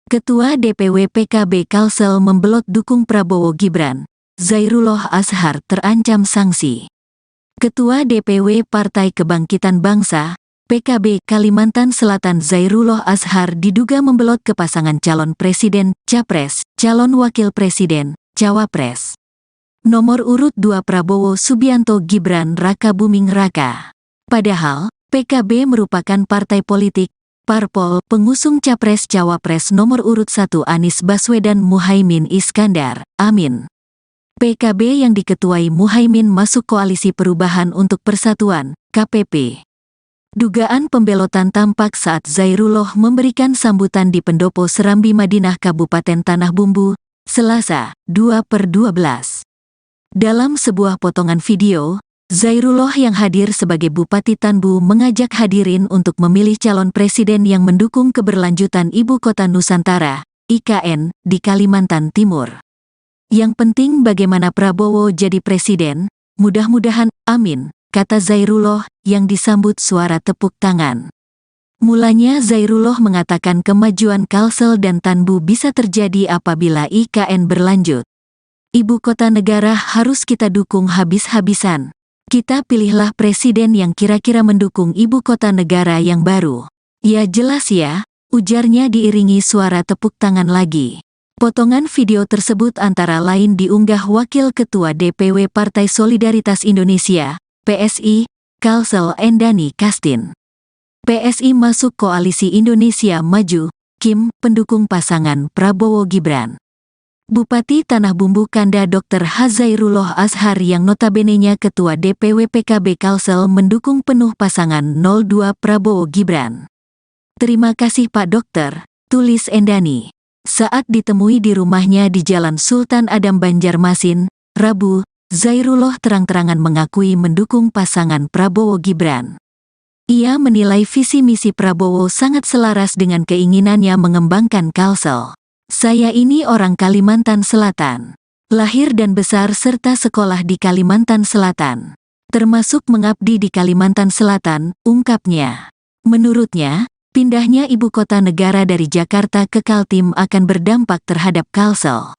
Ketua DPW PKB Kalsel membelot dukung Prabowo Gibran. Zairullah Azhar terancam sanksi. Ketua DPW Partai Kebangkitan Bangsa, PKB Kalimantan Selatan Zairullah Azhar diduga membelot ke pasangan calon presiden, capres, calon wakil presiden, cawapres. Nomor urut 2 Prabowo Subianto Gibran Raka Buming Raka. Padahal, PKB merupakan partai politik, parpol pengusung capres-cawapres nomor urut 1 Anies Baswedan Muhaimin Iskandar, Amin. PKB yang diketuai Muhaimin masuk Koalisi Perubahan untuk Persatuan, KPP. Dugaan pembelotan tampak saat Zairullah memberikan sambutan di Pendopo Serambi Madinah Kabupaten Tanah Bumbu, Selasa, 2/12. Dalam sebuah potongan video, Zairullah yang hadir sebagai Bupati Tanbu mengajak hadirin untuk memilih calon presiden yang mendukung keberlanjutan Ibu Kota Nusantara, IKN, di Kalimantan Timur. Yang penting bagaimana Prabowo jadi presiden, mudah-mudahan, amin, kata Zairullah yang disambut suara tepuk tangan. Mulanya Zairullah mengatakan kemajuan Kalsel dan Tanbu bisa terjadi apabila IKN berlanjut. Ibu kota negara harus kita dukung habis-habisan. Kita pilihlah presiden yang kira-kira mendukung ibu kota negara yang baru. Ya jelas ya, ujarnya diiringi suara tepuk tangan lagi. Potongan video tersebut antara lain diunggah Wakil Ketua DPW Partai Solidaritas Indonesia, PSI, Kalsel Endani Kastin. PSI masuk Koalisi Indonesia Maju, Kim, pendukung pasangan Prabowo Gibran. Bupati Tanah Bumbu Kanda Dr. Zairullah Azhar yang notabenenya Ketua DPW PKB Kalsel mendukung penuh pasangan 02 Prabowo Gibran. Terima kasih Pak Dokter, tulis Endani. Saat ditemui di rumahnya di Jalan Sultan Adam Banjarmasin, Rabu, Zairullah terang-terangan mengakui mendukung pasangan Prabowo Gibran. Ia menilai visi misi Prabowo sangat selaras dengan keinginannya mengembangkan Kalsel. Saya ini orang Kalimantan Selatan. Lahir dan besar serta sekolah di Kalimantan Selatan. Termasuk mengabdi di Kalimantan Selatan, ungkapnya. Menurutnya, pindahnya ibu kota negara dari Jakarta ke Kaltim akan berdampak terhadap Kalsel.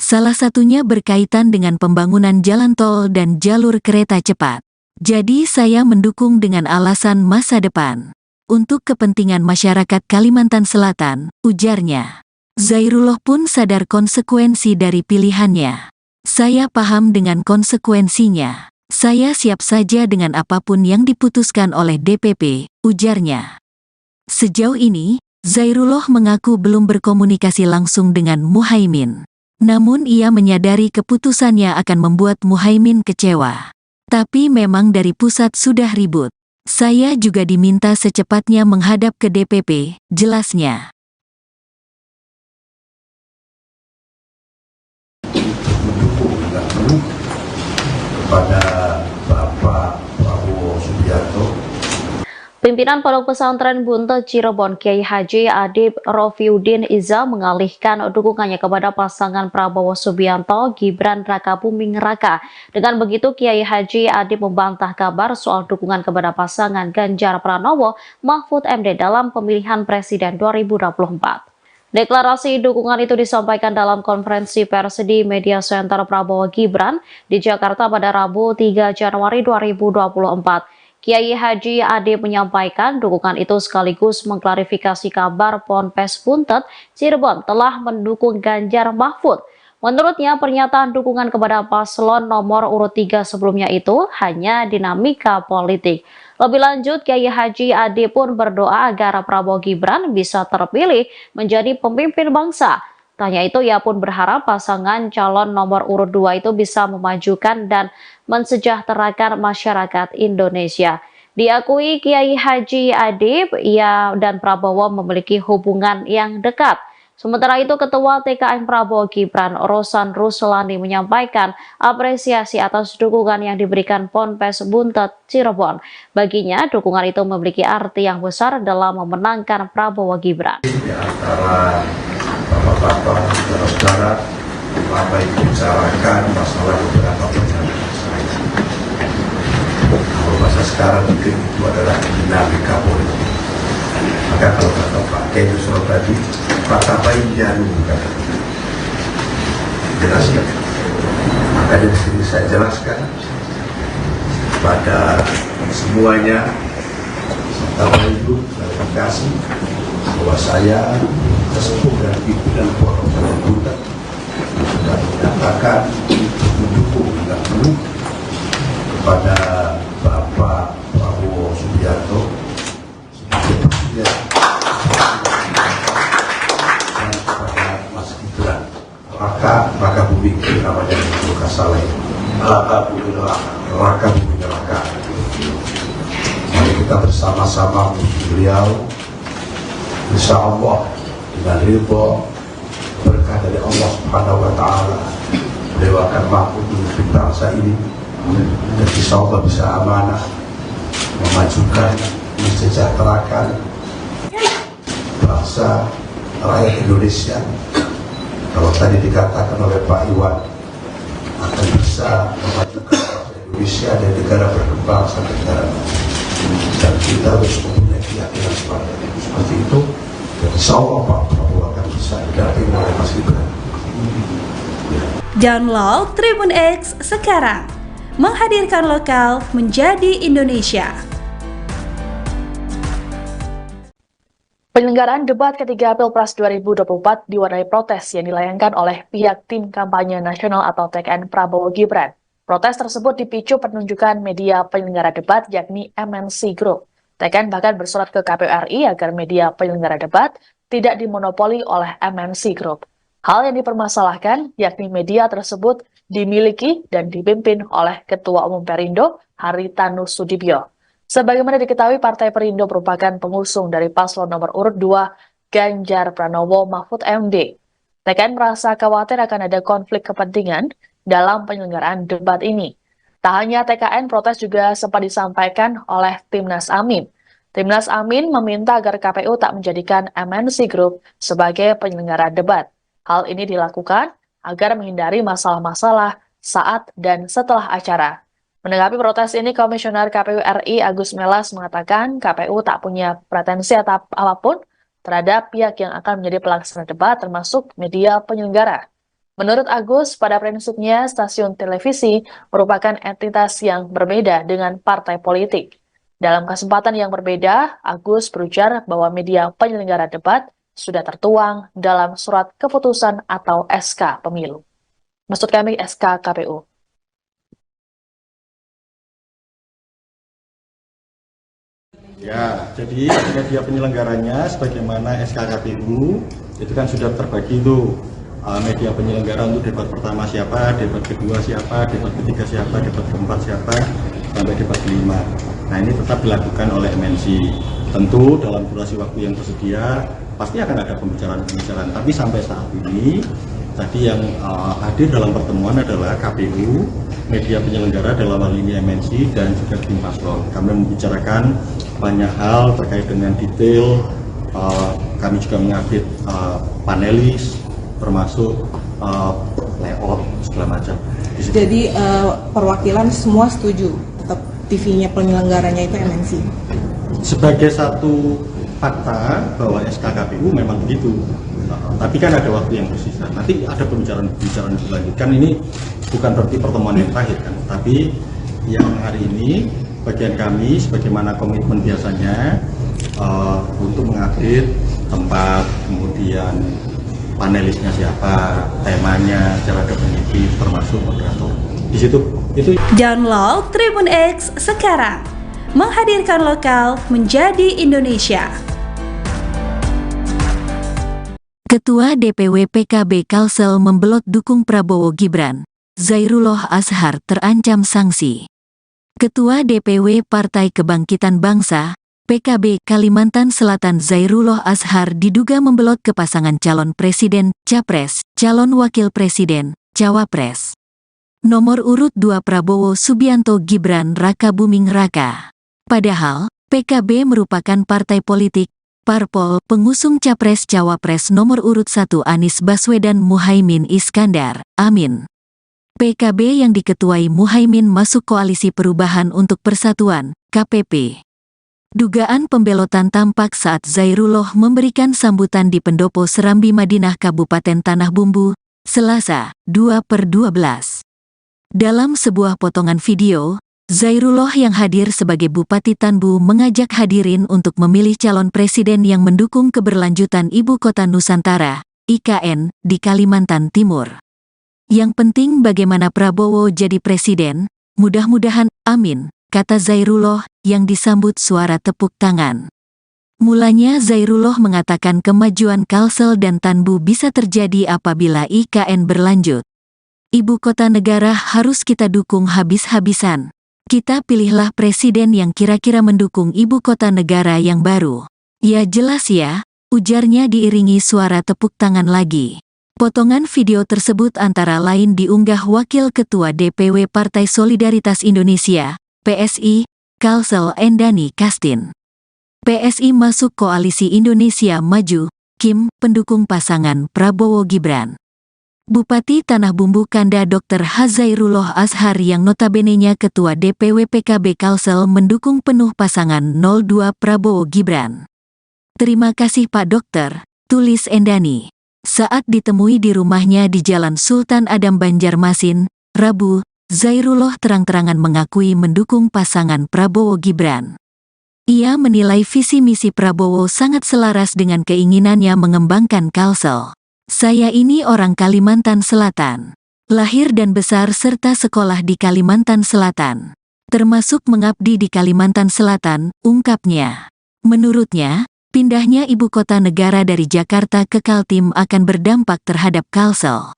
Salah satunya berkaitan dengan pembangunan jalan tol dan jalur kereta cepat. Jadi saya mendukung dengan alasan masa depan. Untuk kepentingan masyarakat Kalimantan Selatan, ujarnya. Zairullah pun sadar konsekuensi dari pilihannya. Saya paham dengan konsekuensinya. Saya siap saja dengan apapun yang diputuskan oleh DPP, ujarnya. Sejauh ini, Zairullah mengaku belum berkomunikasi langsung dengan Muhaimin. Namun ia menyadari keputusannya akan membuat Muhaimin kecewa. Tapi memang dari pusat sudah ribut. Saya juga diminta secepatnya menghadap ke DPP, jelasnya. Kepada Bapak Prabowo Subianto. Pimpinan Pondok Pesantren Buntet Cirebon Kiai Haji Adib Rofiuddin Iza mengalihkan dukungannya kepada pasangan Prabowo Subianto Gibran Raka Buming Raka. Dengan begitu Kiai Haji Adib membantah kabar soal dukungan kepada pasangan Ganjar Pranowo Mahfud MD dalam pemilihan Presiden 2024. Deklarasi dukungan itu disampaikan dalam konferensi pers di Media Center Prabowo Gibran di Jakarta pada Rabu 3 Januari 2024. Kiai Haji Adib menyampaikan dukungan itu sekaligus mengklarifikasi kabar Ponpes Buntet Cirebon telah mendukung Ganjar Mahfud. Menurutnya pernyataan dukungan kepada paslon nomor urut 3 sebelumnya itu hanya dinamika politik. Lebih lanjut, Kiai Haji Adib pun berdoa agar Prabowo Gibran bisa terpilih menjadi pemimpin bangsa. Tanya itu ia pun berharap pasangan calon nomor urut 2 itu bisa memajukan dan mensejahterakan masyarakat Indonesia. Diakui Kiai Haji Adib, ia dan Prabowo memiliki hubungan yang dekat. Sementara itu, Ketua TKN Prabowo Gibran, Rosan Ruslani menyampaikan apresiasi atas dukungan yang diberikan Ponpes Buntet Cirebon. Baginya, dukungan itu memiliki arti yang besar dalam memenangkan Prabowo Gibran. Di antara bapak-bapak, saudara-saudara, apa yang dibicarakan masalah beberapa pertanyaan saya. Kalau bahasa sekarang mungkin itu adalah dinamika politik. Maka kalau kata Pak pakai surat tadi, fatabayyanu kan. Jelaskan. Maka dari sini saya jelaskan pada semuanya, tabayun, klarifikasi bahwa saya sesepuh dan pimpinan Pondok Buta sudah menyatakan untuk mendukung dan penuh kepada Bapak Prabowo Subianto sebagai presiden dan kepada Mas Gibran Raka Buming namanya Luka Saleh Raka Buming Raka. Mari kita bersama-sama untuk beliau, insya Allah dengan ridho berkah dari Allah Subhanahu wa Ta'ala, beliau akan mampu memimpin bangsa ini dan insya Allah bisa amanah memajukan, mensejahterakan bangsa rakyat Indonesia. Kalau tadi dikatakan oleh Pak Iwan akan bisa memajukan bangsa Indonesia dari negara berkembang sampai negara maju, dan kita harus mempunyai keyakinan seperti itu. Dan insya Allah Pak Prabowo akan bisa didampingi oleh Mas Gibran. Download Tribun X sekarang, menghadirkan lokal menjadi Indonesia. Penyelenggaraan debat ketiga Pilpres 2024 diwarnai protes yang dilayangkan oleh pihak tim kampanye nasional atau TKN Prabowo Gibran. Protes tersebut dipicu penunjukan media penyelenggara debat yakni MNC Group. TKN bahkan bersurat ke KPU RI agar media penyelenggara debat tidak dimonopoli oleh MNC Group. Hal yang dipermasalahkan yakni media tersebut dimiliki dan dipimpin oleh Ketua Umum Perindo Haritanu Sudibyo. Sebagaimana diketahui, Partai Perindo merupakan pengusung dari paslon nomor urut 2 Ganjar Pranowo Mahfud MD. TKN merasa khawatir akan ada konflik kepentingan dalam penyelenggaraan debat ini. Tak hanya TKN, protes juga sempat disampaikan oleh Timnas Amin. Timnas Amin meminta agar KPU tak menjadikan MNC Group sebagai penyelenggara debat. Hal ini dilakukan agar menghindari masalah-masalah saat dan setelah acara. Menanggapi protes ini, Komisioner KPU RI Agus Melas mengatakan KPU tak punya pretensi apapun terhadap pihak yang akan menjadi pelaksana debat termasuk media penyelenggara. Menurut Agus, pada prinsipnya stasiun televisi merupakan entitas yang berbeda dengan partai politik. Dalam kesempatan yang berbeda, Agus berujar bahwa media penyelenggara debat sudah tertuang dalam surat keputusan atau SK pemilu. Maksud kami SK KPU. Ya, jadi media penyelenggaranya sebagaimana SK KPU itu kan sudah terbagi itu. Media penyelenggara untuk debat pertama siapa, debat kedua siapa, debat ketiga siapa, debat keempat siapa, sampai debat kelima. Nah, ini tetap dilakukan oleh MNC. Tentu dalam durasi waktu yang tersedia pasti akan ada pembicaraan-pembicaraan. Tapi sampai saat ini tadi yang hadir dalam pertemuan adalah KPU, media penyelenggara dalam hal ini MNC dan juga tim paslon. Kami membicarakan banyak hal terkait dengan detail. Kami juga mengupdate panelis, termasuk layout segala macam. Jadi perwakilan semua setuju tetap TV-nya penyelenggaranya itu MNC. Sebagai satu fakta bahwa SK KPU memang begitu. Tapi kan ada waktu yang tersisa. Nanti ada pembicaraan lebih lanjut. Kan ini bukan berarti pertemuan yang terakhir kan. Tapi yang hari ini bagian kami sebagaimana komitmen biasanya untuk mengupdate tempat, kemudian panelisnya siapa, temanya secara definitif, termasuk moderator. Di situ itu. Download Tribun X sekarang, menghadirkan lokal menjadi Indonesia. Ketua DPW PKB Kalsel membelot dukung Prabowo Gibran. Zairullah Azhar terancam sanksi. Ketua DPW Partai Kebangkitan Bangsa PKB Kalimantan Selatan Zairullah Azhar diduga membelot ke pasangan calon presiden, capres, calon wakil presiden, cawapres. Nomor urut 2 Prabowo Subianto Gibran Raka Buming Raka. Padahal, PKB merupakan partai politik, parpol pengusung capres cawapres nomor urut 1 Anies Baswedan Muhaimin Iskandar, Amin. PKB yang diketuai Muhaimin masuk Koalisi Perubahan untuk Persatuan, KPP. Dugaan pembelotan tampak saat Zairullah memberikan sambutan di Pendopo Serambi Madinah Kabupaten Tanah Bumbu, Selasa, 2/12. Dalam sebuah potongan video, Zairullah yang hadir sebagai Bupati Tanbu mengajak hadirin untuk memilih calon presiden yang mendukung keberlanjutan Ibu Kota Nusantara, IKN, di Kalimantan Timur. Yang penting bagaimana Prabowo jadi presiden, mudah-mudahan, amin, kata Zairullah yang disambut suara tepuk tangan. Mulanya Zairullah mengatakan kemajuan Kalsel dan Tanbu bisa terjadi apabila IKN berlanjut. Ibu kota negara harus kita dukung habis-habisan. Kita pilihlah presiden yang kira-kira mendukung ibu kota negara yang baru. Ya jelas ya, ujarnya diiringi suara tepuk tangan lagi. Potongan video tersebut antara lain diunggah Wakil Ketua DPW Partai Solidaritas Indonesia, PSI, Kalsel Endani Kastin. PSI masuk Koalisi Indonesia Maju, Kim, pendukung pasangan Prabowo Gibran. Bupati Tanah Bumbu Kanda Dr. Zairullah Azhar yang notabenenya Ketua DPW PKB Kalsel mendukung penuh pasangan 02 Prabowo Gibran. Terima kasih Pak Dokter, tulis Endani. Saat ditemui di rumahnya di Jalan Sultan Adam Banjarmasin, Rabu, Zairullah terang-terangan mengakui mendukung pasangan Prabowo Gibran. Ia menilai visi misi Prabowo sangat selaras dengan keinginannya mengembangkan Kalsel. Saya ini orang Kalimantan Selatan. Lahir dan besar serta sekolah di Kalimantan Selatan. Termasuk mengabdi di Kalimantan Selatan, ungkapnya. Menurutnya, pindahnya ibu kota negara dari Jakarta ke Kaltim akan berdampak terhadap Kalsel.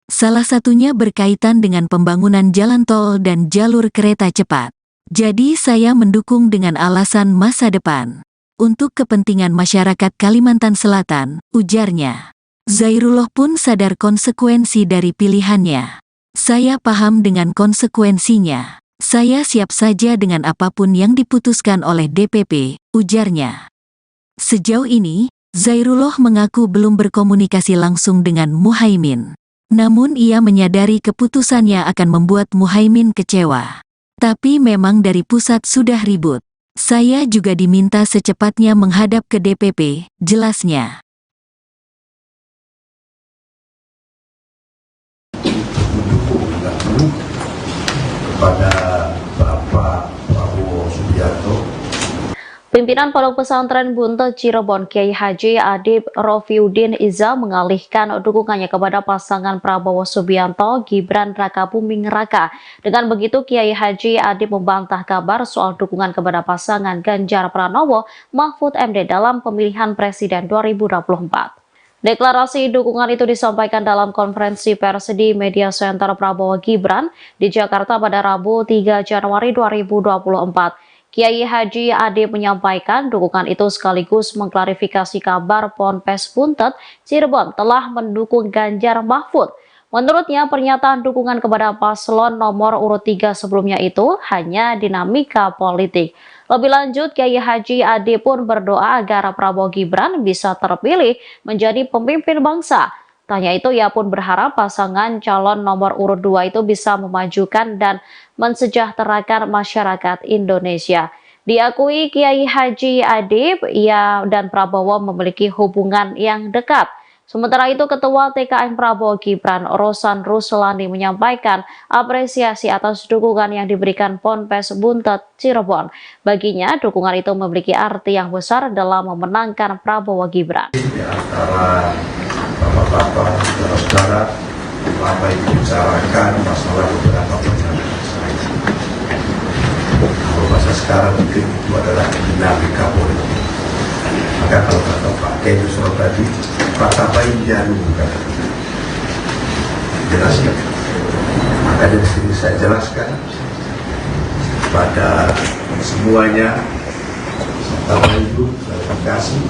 Salah satunya berkaitan dengan pembangunan jalan tol dan jalur kereta cepat. Jadi saya mendukung dengan alasan masa depan. Untuk kepentingan masyarakat Kalimantan Selatan, ujarnya. Zairullah pun sadar konsekuensi dari pilihannya. Saya paham dengan konsekuensinya. Saya siap saja dengan apapun yang diputuskan oleh DPP, ujarnya. Sejauh ini, Zairullah mengaku belum berkomunikasi langsung dengan Muhaimin. Namun ia menyadari keputusannya akan membuat Muhaimin kecewa. Tapi memang dari pusat sudah ribut. Saya juga diminta secepatnya menghadap ke DPP, jelasnya. Kepada Bapak Prabowo Subianto. Pimpinan Pondok Pesantren Buntet Cirebon Kiai Haji Adib Rofiuddin Iza mengalihkan dukungannya kepada pasangan Prabowo Subianto Gibran Rakabuming Raka. Dengan begitu Kiai Haji Adib membantah kabar soal dukungan kepada pasangan Ganjar Pranowo Mahfud MD dalam pemilihan Presiden 2024. Deklarasi dukungan itu disampaikan dalam konferensi pers di Media Center Prabowo Gibran di Jakarta pada Rabu 3 Januari 2024. Kiai Haji Adib menyampaikan dukungan itu sekaligus mengklarifikasi kabar Ponpes Buntet Cirebon telah mendukung Ganjar Mahfud. Menurutnya pernyataan dukungan kepada paslon nomor urut 3 sebelumnya itu hanya dinamika politik. Lebih lanjut, Kiai Haji Adib pun berdoa agar Prabowo Gibran bisa terpilih menjadi pemimpin bangsa. Tanya itu, ia pun berharap pasangan calon nomor urut 2 itu bisa memajukan dan mensejahterakan masyarakat Indonesia. Diakui Kiai Haji Adib, ia dan Prabowo memiliki hubungan yang dekat. Sementara itu, Ketua TKN Prabowo Gibran, Rosan Ruslani menyampaikan apresiasi atas dukungan yang diberikan Ponpes Buntet Cirebon. Baginya, dukungan itu memiliki arti yang besar dalam memenangkan Prabowo Gibran. Di antara bapak-bapak, saudara-saudara, apa yang dibicarakan masalah beberapa penyelesaian saya. Kalau bahasa sekarang mungkin itu adalah dinamika politik. Maka kalau kata Pak Kiai Nusron tadi, Pak Tabain Janu jelaskan. Maka dari sini saya jelaskan pada semuanya, Tabain itu klarifikasi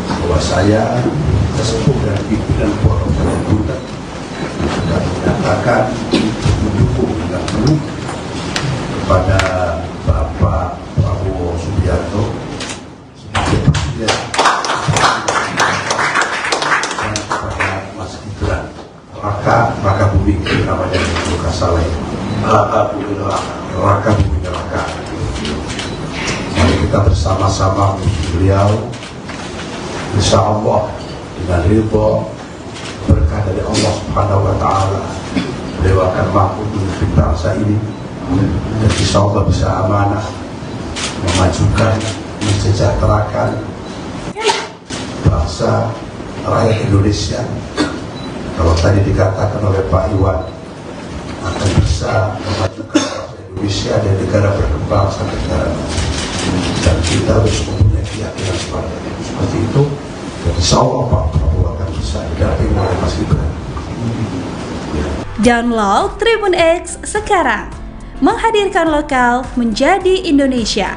bahwa saya sesepuh dan pimpinan Pondok Pesantren Buntet sudah menyatakan mendukung dengan penuh kepada Bapak Prabowo Subianto sebagai presiden dan kepada Mas Gibran Raka Buming namanya Luka Saleh Raka Buming Raka. Mari kita bersama-sama beliau, insya Allah dengan ridho berkah dari Allah Subhanahu wa Ta'ala, beliau akan mampu memimpin bangsa ini dan insya Allah bisa amanah memajukan, mensejahterakan bangsa rakyat Indonesia. Kalau tadi dikatakan oleh Pak Iwan, akan bisa memajukan bangsa Indonesia dan negara berkembang sampai negara maju. Dan kita harus mempunyai keyakinan seperti itu. Dan insya Allah Pak Prabowo akan bisa didampingi oleh Mas Gibran. Download Tribun X sekarang, menghadirkan lokal menjadi Indonesia.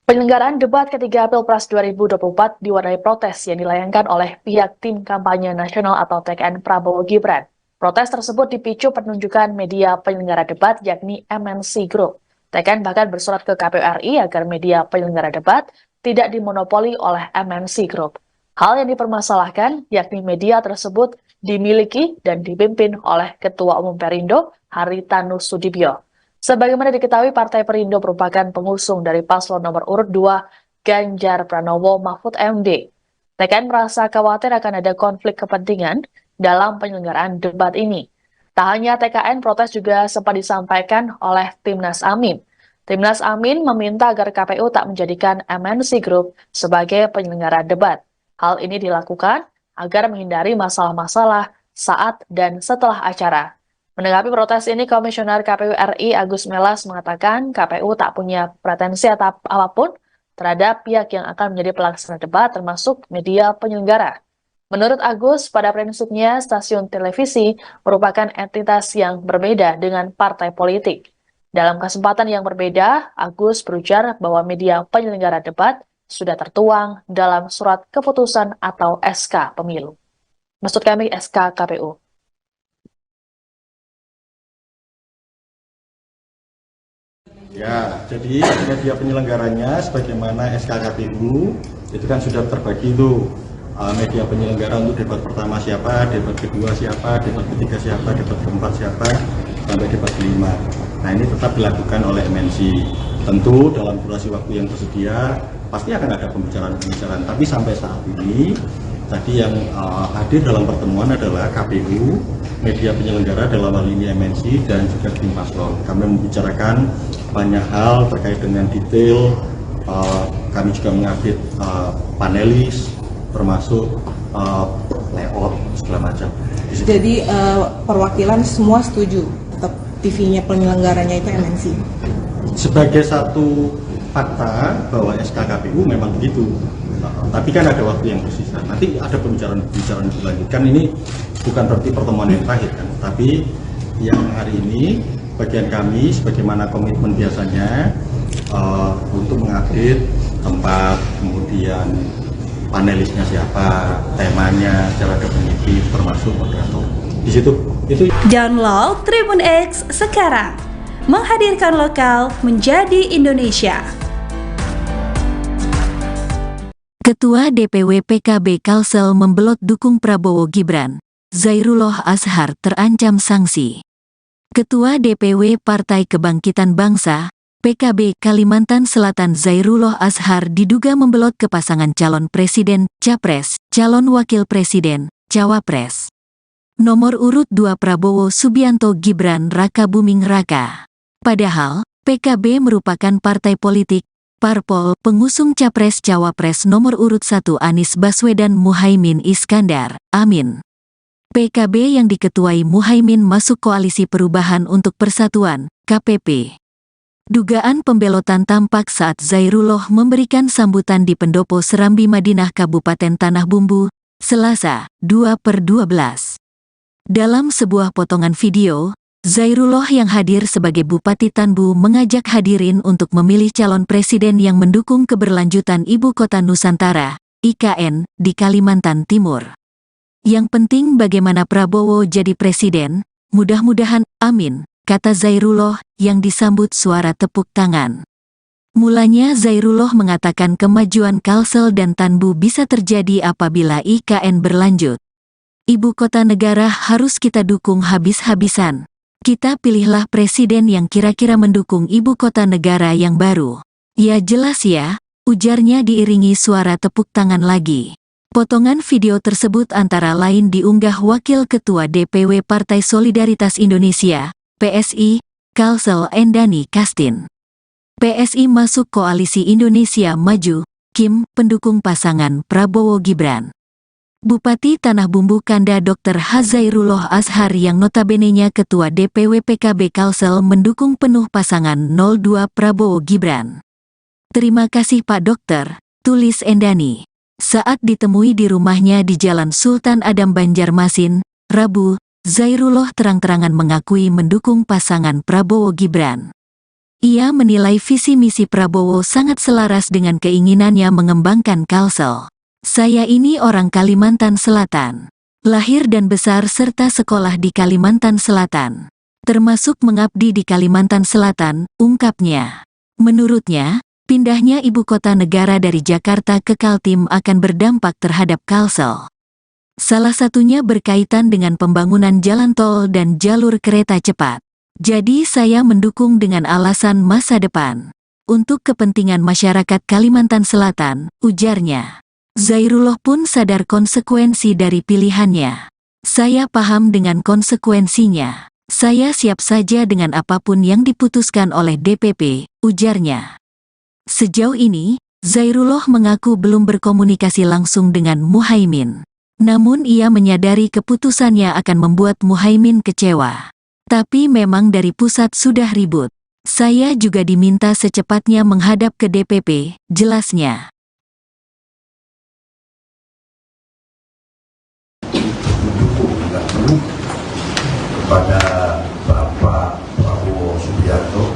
Penyelenggaraan debat ketiga Pilpres 2024 diwarnai protes yang dilayangkan oleh pihak tim kampanye nasional atau TKN Prabowo Gibran. Protes tersebut dipicu penunjukan media penyelenggara debat yakni MNC Group. TKN bahkan bersurat ke KPU RI agar media penyelenggara debat tidak dimonopoli oleh MNC Group. Hal yang dipermasalahkan yakni media tersebut dimiliki dan dipimpin oleh Ketua Umum Perindo Haritanu Sudibyo. Sebagaimana diketahui, Partai Perindo merupakan pengusung dari paslon nomor urut 2 Ganjar Pranowo Mahfud MD. TKN merasa khawatir akan ada konflik kepentingan dalam penyelenggaraan debat ini. Tak hanya TKN, protes juga sempat disampaikan oleh Timnas Amin. Timnas Amin meminta agar KPU tak menjadikan MNC Group sebagai penyelenggara debat. Hal ini dilakukan agar menghindari masalah-masalah saat dan setelah acara. Menanggapi protes ini, Komisioner KPU RI Agus Melas mengatakan KPU tak punya pretensi apapun terhadap pihak yang akan menjadi pelaksana debat termasuk media penyelenggara. Menurut Agus, pada prinsipnya stasiun televisi merupakan entitas yang berbeda dengan partai politik. Dalam kesempatan yang berbeda, Agus berujar bahwa media penyelenggara debat sudah tertuang dalam surat keputusan atau SK pemilu. Maksud kami SK KPU. Ya, jadi media penyelenggaranya sebagaimana SKKPU itu kan sudah terbagi itu media penyelenggara untuk debat pertama siapa, debat kedua siapa, debat ketiga siapa, debat keempat siapa, sampai debat kelima. Nah, ini tetap dilakukan oleh MNC. Tentu dalam durasi waktu yang tersedia pasti akan ada pembicaraan-pembicaraan. Tapi sampai saat ini tadi yang hadir dalam pertemuan adalah KPU, media penyelenggara dalam hal ini MNC dan juga tim paslon. Kami membicarakan banyak hal terkait dengan detail. Kami juga mengupdate panelis, termasuk layout segala macam. Jadi perwakilan semua setuju, tetap TV-nya penyelenggaranya itu MNC. Sebagai satu fakta bahwa SKKPU memang begitu. Tapi kan ada waktu yang tersisa. Nanti ada pembicaraan dilanjutkan. Ini bukan berarti pertemuan yang terakhir kan. Tapi yang hari ini bagian kami sebagaimana komitmen biasanya untuk mengupdate tempat, kemudian panelisnya siapa, temanya secara definitif termasuk moderator. Di situ itu. Download Tribun X sekarang, menghadirkan lokal menjadi Indonesia. Ketua DPW PKB Kalsel membelot dukung Prabowo Gibran. Zairullah Azhar terancam sanksi. Ketua DPW Partai Kebangkitan Bangsa, PKB Kalimantan Selatan Zairullah Azhar diduga membelot ke pasangan calon presiden, capres, calon wakil presiden, cawapres. Nomor urut 2 Prabowo Subianto Gibran Raka Buming Raka. Padahal, PKB merupakan partai politik, parpol pengusung capres-cawapres nomor urut 1 Anies Baswedan Muhaimin Iskandar, Amin. PKB yang diketuai Muhaimin masuk Koalisi Perubahan untuk Persatuan, KPP. Dugaan pembelotan tampak saat Zairullah memberikan sambutan di Pendopo Serambi Madinah Kabupaten Tanah Bumbu, Selasa, 2/12. Dalam sebuah potongan video, Zairullah yang hadir sebagai Bupati Tanbu mengajak hadirin untuk memilih calon presiden yang mendukung keberlanjutan Ibu Kota Nusantara, IKN, di Kalimantan Timur. Yang penting bagaimana Prabowo jadi presiden, mudah-mudahan, amin, kata Zairullah yang disambut suara tepuk tangan. Mulanya Zairullah mengatakan kemajuan Kalsel dan Tanbu bisa terjadi apabila IKN berlanjut. Ibu kota negara harus kita dukung habis-habisan. Kita pilihlah presiden yang kira-kira mendukung ibu kota negara yang baru. Ya jelas ya, ujarnya diiringi suara tepuk tangan lagi. Potongan video tersebut antara lain diunggah Wakil Ketua DPW Partai Solidaritas Indonesia, PSI, Kalsel Endani Kastin. PSI masuk Koalisi Indonesia Maju, Kim, pendukung pasangan Prabowo Gibran. Bupati Tanah Bumbu Kanda Dr. Zairullah Azhar yang notabene-nya Ketua DPW PKB Kalsel mendukung penuh pasangan 02 Prabowo Gibran. Terima kasih Pak Dokter, tulis Endani. Saat ditemui di rumahnya di Jalan Sultan Adam Banjarmasin, Rabu, Zairullah terang-terangan mengakui mendukung pasangan Prabowo Gibran. Ia menilai visi misi Prabowo sangat selaras dengan keinginannya mengembangkan Kalsel. Saya ini orang Kalimantan Selatan. Lahir dan besar serta sekolah di Kalimantan Selatan. Termasuk mengabdi di Kalimantan Selatan, ungkapnya. Menurutnya, pindahnya ibu kota negara dari Jakarta ke Kaltim akan berdampak terhadap Kalsel. Salah satunya berkaitan dengan pembangunan jalan tol dan jalur kereta cepat. Jadi saya mendukung dengan alasan masa depan. Untuk kepentingan masyarakat Kalimantan Selatan, ujarnya. Zairullah pun sadar konsekuensi dari pilihannya. Saya paham dengan konsekuensinya. Saya siap saja dengan apapun yang diputuskan oleh DPP, ujarnya. Sejauh ini, Zairullah mengaku belum berkomunikasi langsung dengan Muhaimin. Namun ia menyadari keputusannya akan membuat Muhaimin kecewa. Tapi memang dari pusat sudah ribut. Saya juga diminta secepatnya menghadap ke DPP, jelasnya. Kepada Bapak Prabowo Subianto.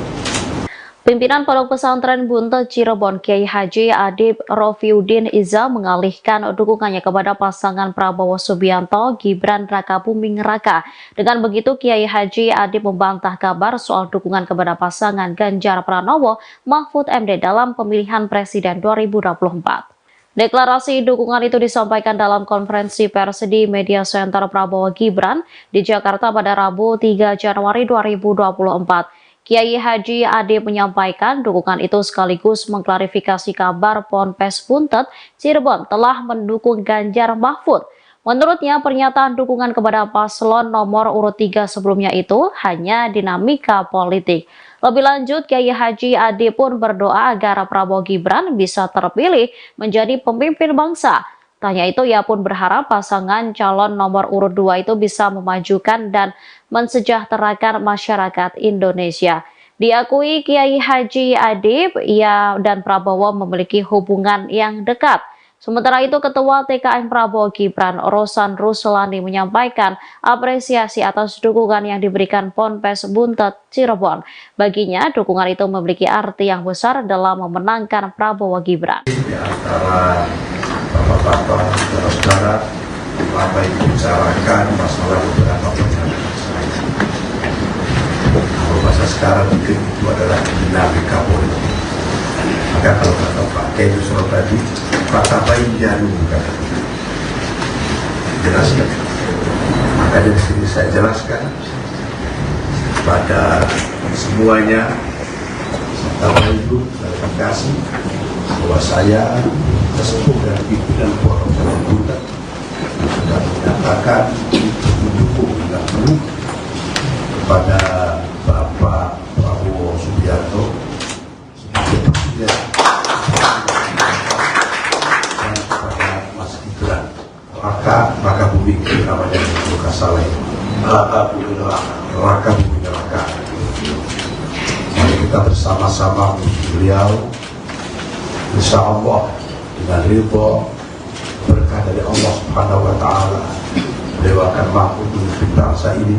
Pimpinan Pondok Pesantren Buntet Cirebon Kiai Haji Adib Rofiuddin Iza mengalihkan dukungannya kepada pasangan Prabowo Subianto Gibran Rakabuming Raka. Dengan begitu Kiai Haji Adib membantah kabar soal dukungan kepada pasangan Ganjar Pranowo Mahfud MD dalam pemilihan presiden 2024. Deklarasi dukungan itu disampaikan dalam konferensi pers di Media Center Prabowo Gibran di Jakarta pada Rabu 3 Januari 2024. Kiai Haji Adib menyampaikan dukungan itu sekaligus mengklarifikasi kabar Ponpes Buntet Cirebon telah mendukung Ganjar Mahfud. Menurutnya pernyataan dukungan kepada paslon nomor urut 3 sebelumnya itu hanya dinamika politik. Lebih lanjut, Kiai Haji Adib pun berdoa agar Prabowo Gibran bisa terpilih menjadi pemimpin bangsa. Tanya itu ia pun berharap pasangan calon nomor urut 2 itu bisa memajukan dan mensejahterakan masyarakat Indonesia. Diakui Kiai Haji Adib, ia dan Prabowo memiliki hubungan yang dekat. Sementara itu Ketua TKN Prabowo Gibran, Rosan Ruslani menyampaikan apresiasi atas dukungan yang diberikan Ponpes Buntet Cirebon. Baginya, dukungan itu memiliki arti yang besar dalam memenangkan Prabowo Gibran. Di antara bapak-bapak, saudara-saudara, apa yang dibicarakan masalah beberapa pertanyaan saya. Kalau bahasa sekarang mungkin itu adalah dinamika politik. Maka kalau kata Pak Kiai Yusuf tadi, kata baik jarum kata. Jelaskan. Maka dari sini saya jelaskan pada semuanya, serta itu klarifikasi bahwa saya sesepuh dan pimpinan Pondok Pesantren Buntet sudah menyatakan mendukung dan penuh kepada Bapak Prabowo Subianto sebagai presiden dan kepada Mas Gibran Raka Buming namanya Luka Saleh Raka Buming Raka. Mari kita bersama-sama beliau, insya Allah dengan ridho berkah dari Allah Subhanahu wa Ta'ala, beliau akan mampu memimpin bangsa ini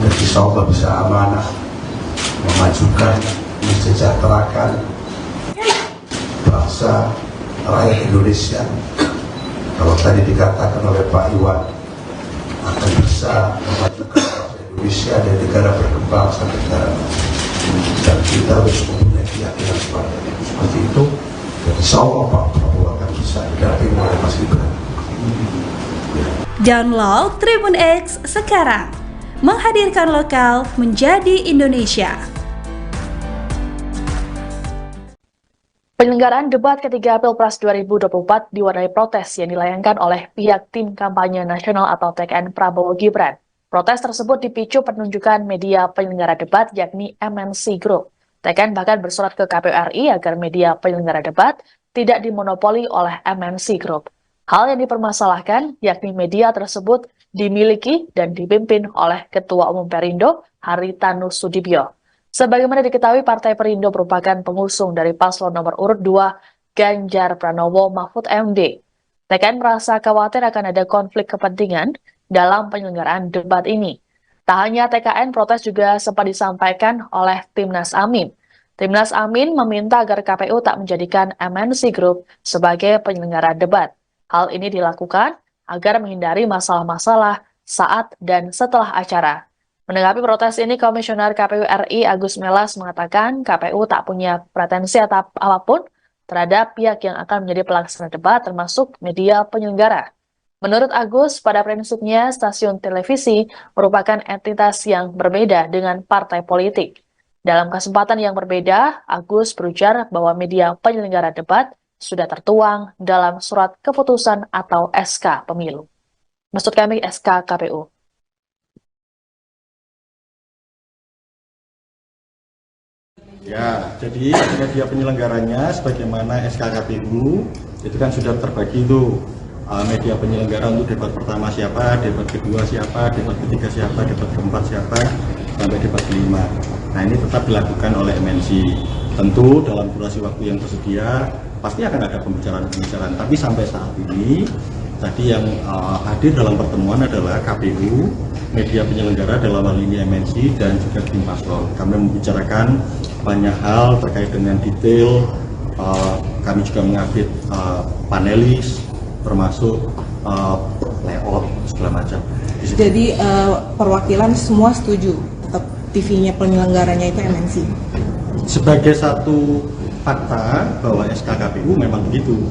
dan insya Allah bisa amanah memajukan, mensejahterakan bangsa rakyat Indonesia. Kalau tadi dikatakan oleh Pak Iwan akan bisa memajukan bangsa Indonesia dan negara berkembang sampai negara maju. Dan kita harus mempunyai keyakinan seperti itu. Dan insya Allah Pak Prabowo akan bisa didampingi oleh Mas Gibran. Download Tribun X sekarang. menghadirkan lokal menjadi Indonesia. Penyelenggaraan debat ketiga Pilpres 2024 diwarnai protes yang dilayangkan oleh pihak tim kampanye nasional atau TKN Prabowo Gibran. Protes tersebut dipicu penunjukan media penyelenggara debat yakni MNC Group. TKN bahkan bersurat ke KPU RI agar media penyelenggara debat tidak dimonopoli oleh MNC Group. Hal yang dipermasalahkan yakni media tersebut dimiliki dan dipimpin oleh Ketua Umum Perindo Haritanu Sudibyo. Sebagaimana diketahui, Partai Perindo merupakan pengusung dari paslon nomor urut 2 Ganjar Pranowo Mahfud MD. TKN merasa khawatir akan ada konflik kepentingan dalam penyelenggaraan debat ini. Tak hanya TKN, protes juga sempat disampaikan oleh Timnas Amin. Timnas Amin meminta agar KPU tak menjadikan MNC Group sebagai penyelenggara debat. Hal ini dilakukan agar menghindari masalah-masalah saat dan setelah acara. Menanggapi protes ini, Komisioner KPU RI Agus Melas mengatakan KPU tak punya pretensi apapun terhadap pihak yang akan menjadi pelaksana debat termasuk media penyelenggara. Menurut Agus, pada prinsipnya stasiun televisi merupakan entitas yang berbeda dengan partai politik. Dalam kesempatan yang berbeda, Agus berujar bahwa media penyelenggara debat sudah tertuang dalam surat keputusan atau SK pemilu. Maksud kami SK KPU. Ya, jadi media penyelenggaranya sebagaimana SKKPU itu kan sudah terbagi itu media penyelenggara untuk debat pertama siapa, debat kedua siapa, debat ketiga siapa, debat keempat siapa, sampai debat kelima. Nah, ini tetap dilakukan oleh MNC. Tentu dalam durasi waktu yang tersedia pasti akan ada pembicaraan-pembicaraan. Tapi sampai saat ini tadi yang hadir dalam pertemuan adalah KPU, media penyelenggara dalam hal ini MNC dan juga tim paslon. Kami membicarakan banyak hal terkait dengan detail. Kami juga mengupdate panelis, termasuk layout segala macam. Jadi perwakilan semua setuju, tetap TV-nya penyelenggaranya itu MNC. Sebagai satu fakta bahwa SKKPU memang begitu.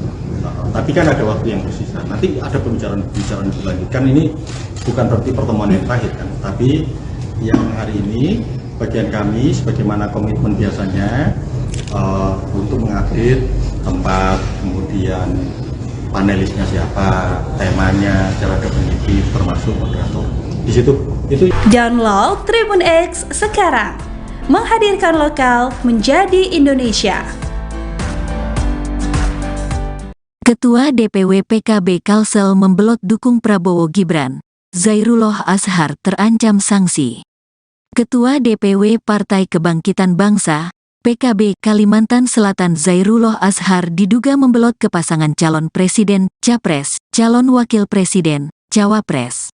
Tapi kan ada waktu yang tersisa. Nanti ada pembicaraan lebih lanjut. Kan ini bukan berarti pertemuan yang terakhir kan. Tapi yang hari ini bagian kami sebagaimana komitmen biasanya untuk mengupdate tempat, kemudian panelisnya siapa, temanya, secara definitif, termasuk moderator. Di situ itu. Download Tribun X sekarang, menghadirkan lokal menjadi Indonesia. Ketua DPW PKB Kalsel membelot dukung Prabowo Gibran. Zairullah Azhar terancam sanksi. Ketua DPW Partai Kebangkitan Bangsa, PKB Kalimantan Selatan Zairullah Azhar diduga membelot ke pasangan calon presiden, capres, calon wakil presiden, cawapres.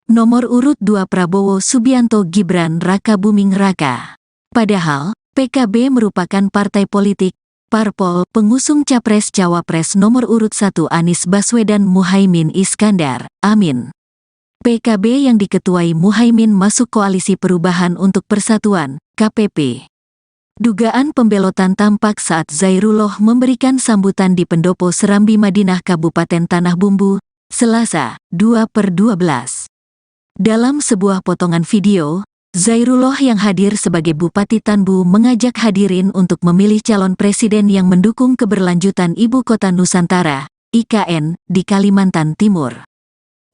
Nomor urut 2 Prabowo Subianto Gibran Raka Buming Raka. Padahal, PKB merupakan partai politik, parpol pengusung capres-cawapres nomor urut 1 Anies Baswedan Muhaimin Iskandar, Amin. PKB yang diketuai Muhaimin masuk Koalisi Perubahan untuk Persatuan, KPP. Dugaan pembelotan tampak saat Zairullah memberikan sambutan di Pendopo Serambi Madinah Kabupaten Tanah Bumbu, Selasa, 2/12. Dalam sebuah potongan video, Zairullah yang hadir sebagai Bupati Tanbu mengajak hadirin untuk memilih calon presiden yang mendukung keberlanjutan Ibu Kota Nusantara, IKN, di Kalimantan Timur.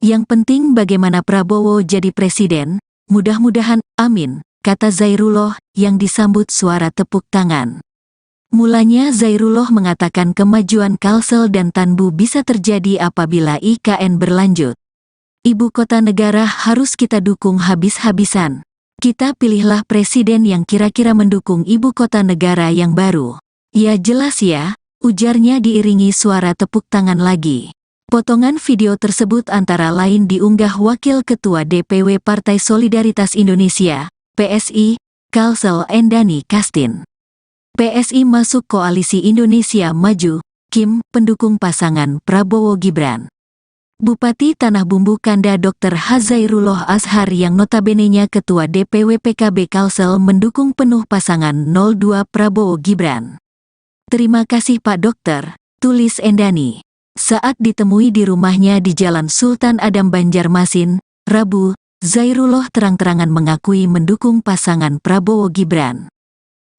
Yang penting bagaimana Prabowo jadi presiden, mudah-mudahan, amin, kata Zairullah yang disambut suara tepuk tangan. Mulanya Zairullah mengatakan kemajuan Kalsel dan Tanbu bisa terjadi apabila IKN berlanjut. Ibu kota negara harus kita dukung habis-habisan. Kita pilihlah presiden yang kira-kira mendukung ibu kota negara yang baru. Ya jelas ya, ujarnya diiringi suara tepuk tangan lagi. Potongan video tersebut antara lain diunggah Wakil Ketua DPW Partai Solidaritas Indonesia, PSI, Kalsel Endani Kastin. PSI masuk Koalisi Indonesia Maju, Kim, pendukung pasangan Prabowo Gibran. Bupati Tanah Bumbu Kanda Dr. Zairullah Azhar yang notabenenya Ketua DPW PKB Kalsel mendukung penuh pasangan 02 Prabowo Gibran. Terima kasih Pak Dokter, tulis Endani. Saat ditemui di rumahnya di Jalan Sultan Adam Banjarmasin, Rabu, Zairullah terang-terangan mengakui mendukung pasangan Prabowo Gibran.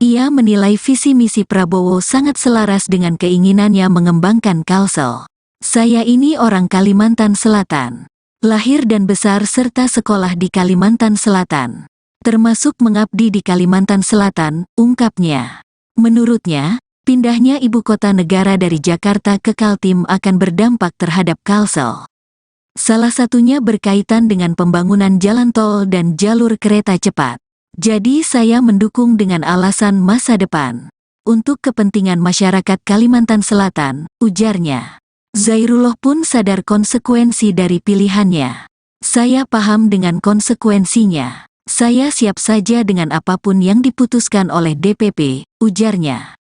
Ia menilai visi misi Prabowo sangat selaras dengan keinginannya mengembangkan Kalsel. Saya ini orang Kalimantan Selatan. Lahir dan besar serta sekolah di Kalimantan Selatan. Termasuk mengabdi di Kalimantan Selatan, ungkapnya. Menurutnya, pindahnya ibu kota negara dari Jakarta ke Kaltim akan berdampak terhadap Kalsel. Salah satunya berkaitan dengan pembangunan jalan tol dan jalur kereta cepat. Jadi saya mendukung dengan alasan masa depan. Untuk kepentingan masyarakat Kalimantan Selatan, ujarnya. Zairullah pun sadar konsekuensi dari pilihannya. Saya paham dengan konsekuensinya. Saya siap saja dengan apapun yang diputuskan oleh DPP, ujarnya.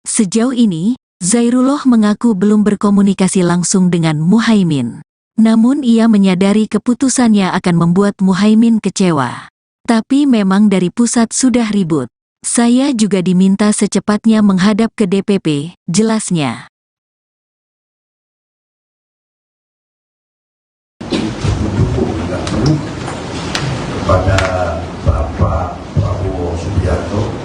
Sejauh ini, Zairullah mengaku belum berkomunikasi langsung dengan Muhaimin. Namun ia menyadari keputusannya akan membuat Muhaimin kecewa. Tapi memang dari pusat sudah ribut. Saya juga diminta secepatnya menghadap ke DPP, jelasnya. Mendukung dan penuh kepada Bapak Prabowo Subianto.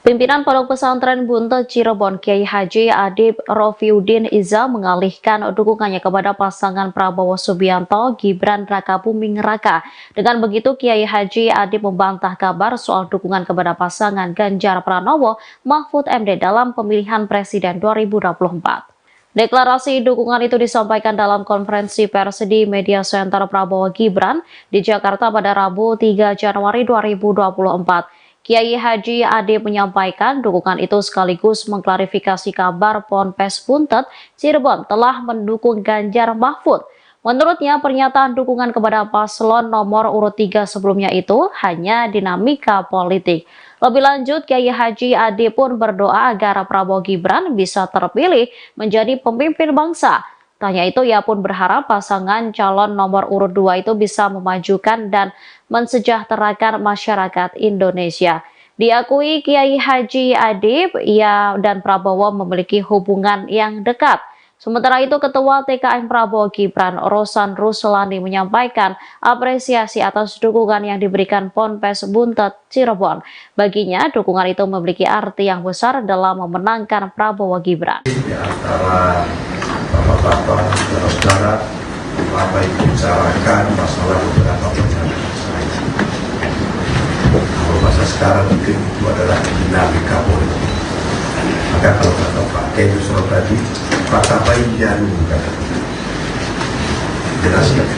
Pimpinan Pondok Pesantren Buntet Cirebon Kiai Haji Adib Rofiuddin Iza mengalihkan dukungannya kepada pasangan Prabowo Subianto Gibran Rakabuming Raka. Dengan begitu Kiai Haji Adib membantah kabar soal dukungan kepada pasangan Ganjar Pranowo Mahfud MD dalam pemilihan Presiden 2024. Deklarasi dukungan itu disampaikan dalam konferensi pers di Media Center Prabowo Gibran di Jakarta pada Rabu 3 Januari 2024. Kiai Haji Adib menyampaikan dukungan itu sekaligus mengklarifikasi kabar Ponpes Buntet Cirebon telah mendukung Ganjar Mahfud. Menurutnya pernyataan dukungan kepada paslon nomor urut 3 sebelumnya itu hanya dinamika politik. Lebih lanjut, Kiai Haji Adib pun berdoa agar Prabowo Gibran bisa terpilih menjadi pemimpin bangsa. Tanya itu ia pun berharap pasangan calon nomor urut 2 itu bisa memajukan dan mensejahterakan masyarakat Indonesia. Diakui Kiai Haji Adib, ia dan Prabowo memiliki hubungan yang dekat. Sementara itu, Ketua TKN Prabowo Gibran, Rosan Ruslani menyampaikan apresiasi atas dukungan yang diberikan Ponpes Buntet Cirebon. Baginya, dukungan itu memiliki arti yang besar dalam memenangkan Prabowo Gibran. Di antara bapak-bapak, saudara-saudara, Bapak Ibu bicarakan masalah beberapa perjalanan saya. Kalau bahasa sekarang mungkin itu adalah dinamika politik. Maka kalau kata Pak Kiai tadi, kata baik jarum kata jelaskan.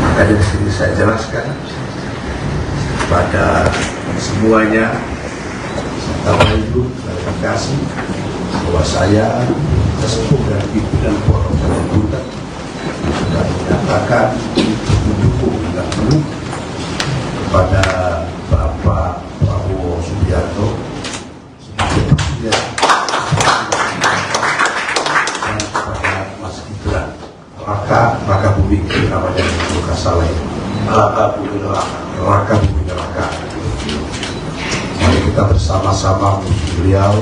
Maka dari sini saya jelaskan pada semuanya, Bapak Ibu klarifikasi bahwa saya sesepuh dan pimpinan Pondok Pesantren Buntet sudah menyatakan mendukung dan penuh kepada Bapak Prabowo Subianto sebagai presiden dan kepada Mas Gibran Raka Buming namanya bukan salah itu Raka Buming Raka. Mari kita bersama-sama beliau,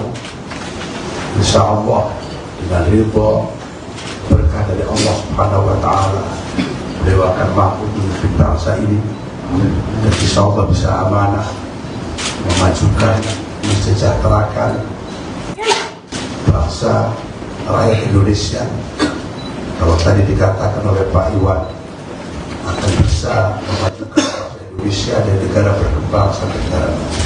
insya Allah dengan ridho berkah dari Allah Subhanahu wa Ta'ala, beliau akan mampu memimpin bangsa ini dan insya Allah bisa amanah memajukan, mensejahterakan bangsa rakyat Indonesia. Kalau tadi dikatakan oleh Pak Iwan akan bisa memajukan bangsa Indonesia dan negara berkembang sampai negara maju,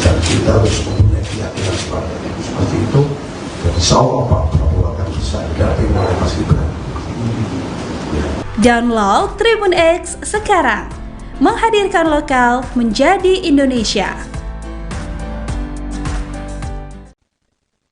dan kita harus mempunyai keyakinan seperti itu. Insya Allah Pak Prabowo akan bisa didampingi oleh Mas Gibran. Download Tribun X sekarang, menghadirkan lokal menjadi Indonesia.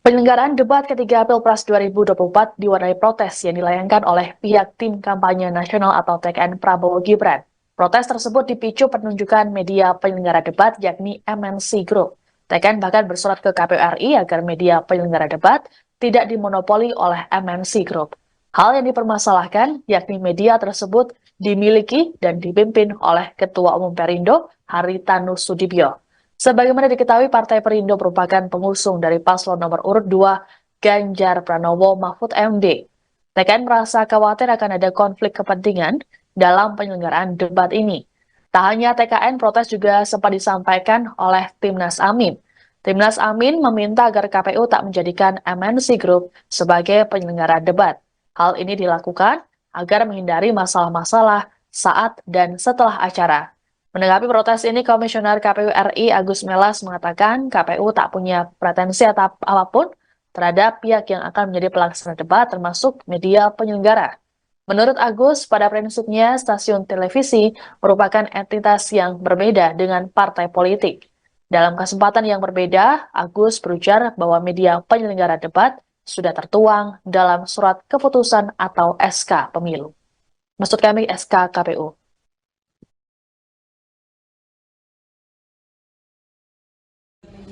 Penyelenggaraan debat ketiga Pilpres 2024 diwarnai protes yang dilayangkan oleh pihak tim kampanye nasional atau TKN Prabowo Gibran. Protes tersebut dipicu penunjukan media penyelenggara debat yakni MNC Group. TKN bahkan bersurat ke KPU RI agar media penyelenggara debat tidak dimonopoli oleh MNC Group. Hal yang dipermasalahkan yakni media tersebut dimiliki dan dipimpin oleh Ketua Umum Perindo Haritanu Sudibyo. Sebagaimana diketahui, Partai Perindo merupakan pengusung dari paslon nomor urut 2 Ganjar Pranowo Mahfud MD. TKN merasa khawatir akan ada konflik kepentingan dalam penyelenggaraan debat ini. Tak hanya TKN, protes juga sempat disampaikan oleh Timnas Amin. Timnas Amin meminta agar KPU tak menjadikan MNC Group sebagai penyelenggara debat. Hal ini dilakukan agar menghindari masalah-masalah saat dan setelah acara. Menanggapi protes ini, Komisioner KPU RI Agus Melas mengatakan KPU tak punya pretensi apapun terhadap pihak yang akan menjadi pelaksana debat termasuk media penyelenggara. Menurut Agus, pada prinsipnya stasiun televisi merupakan entitas yang berbeda dengan partai politik. Dalam kesempatan yang berbeda, Agus berujar bahwa media penyelenggara debat sudah tertuang dalam surat keputusan atau SK pemilu. Maksud kami SK KPU.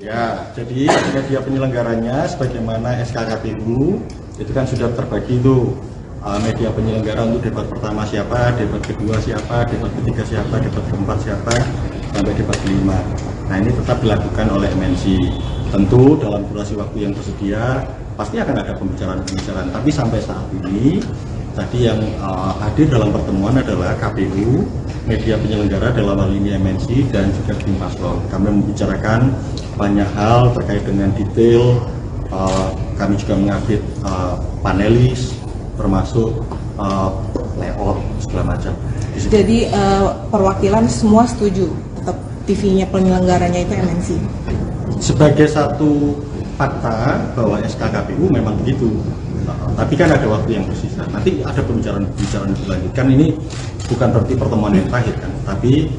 Ya, jadi media penyelenggaranya sebagaimana SK KPU itu kan sudah terbagi itu media penyelenggara untuk debat pertama siapa, debat kedua siapa, debat ketiga siapa, debat keempat siapa, sampai debat kelima. Nah, ini tetap dilakukan oleh MNC. Tentu dalam durasi waktu yang tersedia pasti akan ada pembicaraan-pembicaraan. Tapi sampai saat ini tadi yang hadir dalam pertemuan adalah KPU, media penyelenggara dalam hal ini MNC dan juga tim paslon. Kami membicarakan banyak hal terkait dengan detail. Kami juga mengupdate panelis, termasuk layout segala macam. Jadi perwakilan semua setuju tetap TV-nya penyelenggaranya itu MNC. Sebagai satu fakta bahwa SK KPU memang begitu. Tapi kan ada waktu yang tersisa. Nanti ada pembicaraan dilanjutkan. Ini bukan berarti pertemuan yang terakhir kan. Tapi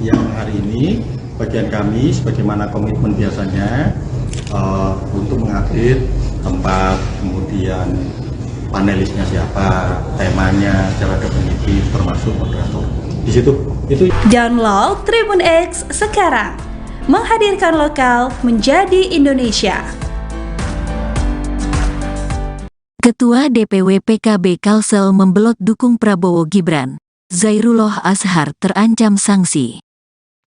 yang hari ini bagian kami sebagaimana komitmen biasanya untuk mengupdate tempat, kemudian panelisnya siapa, temanya secara definitif termasuk moderator. Di situ itu. Download Tribun X sekarang. Menghadirkan lokal menjadi Indonesia. Ketua DPW PKB Kalsel membelot dukung Prabowo Gibran. Zairullah Azhar terancam sanksi.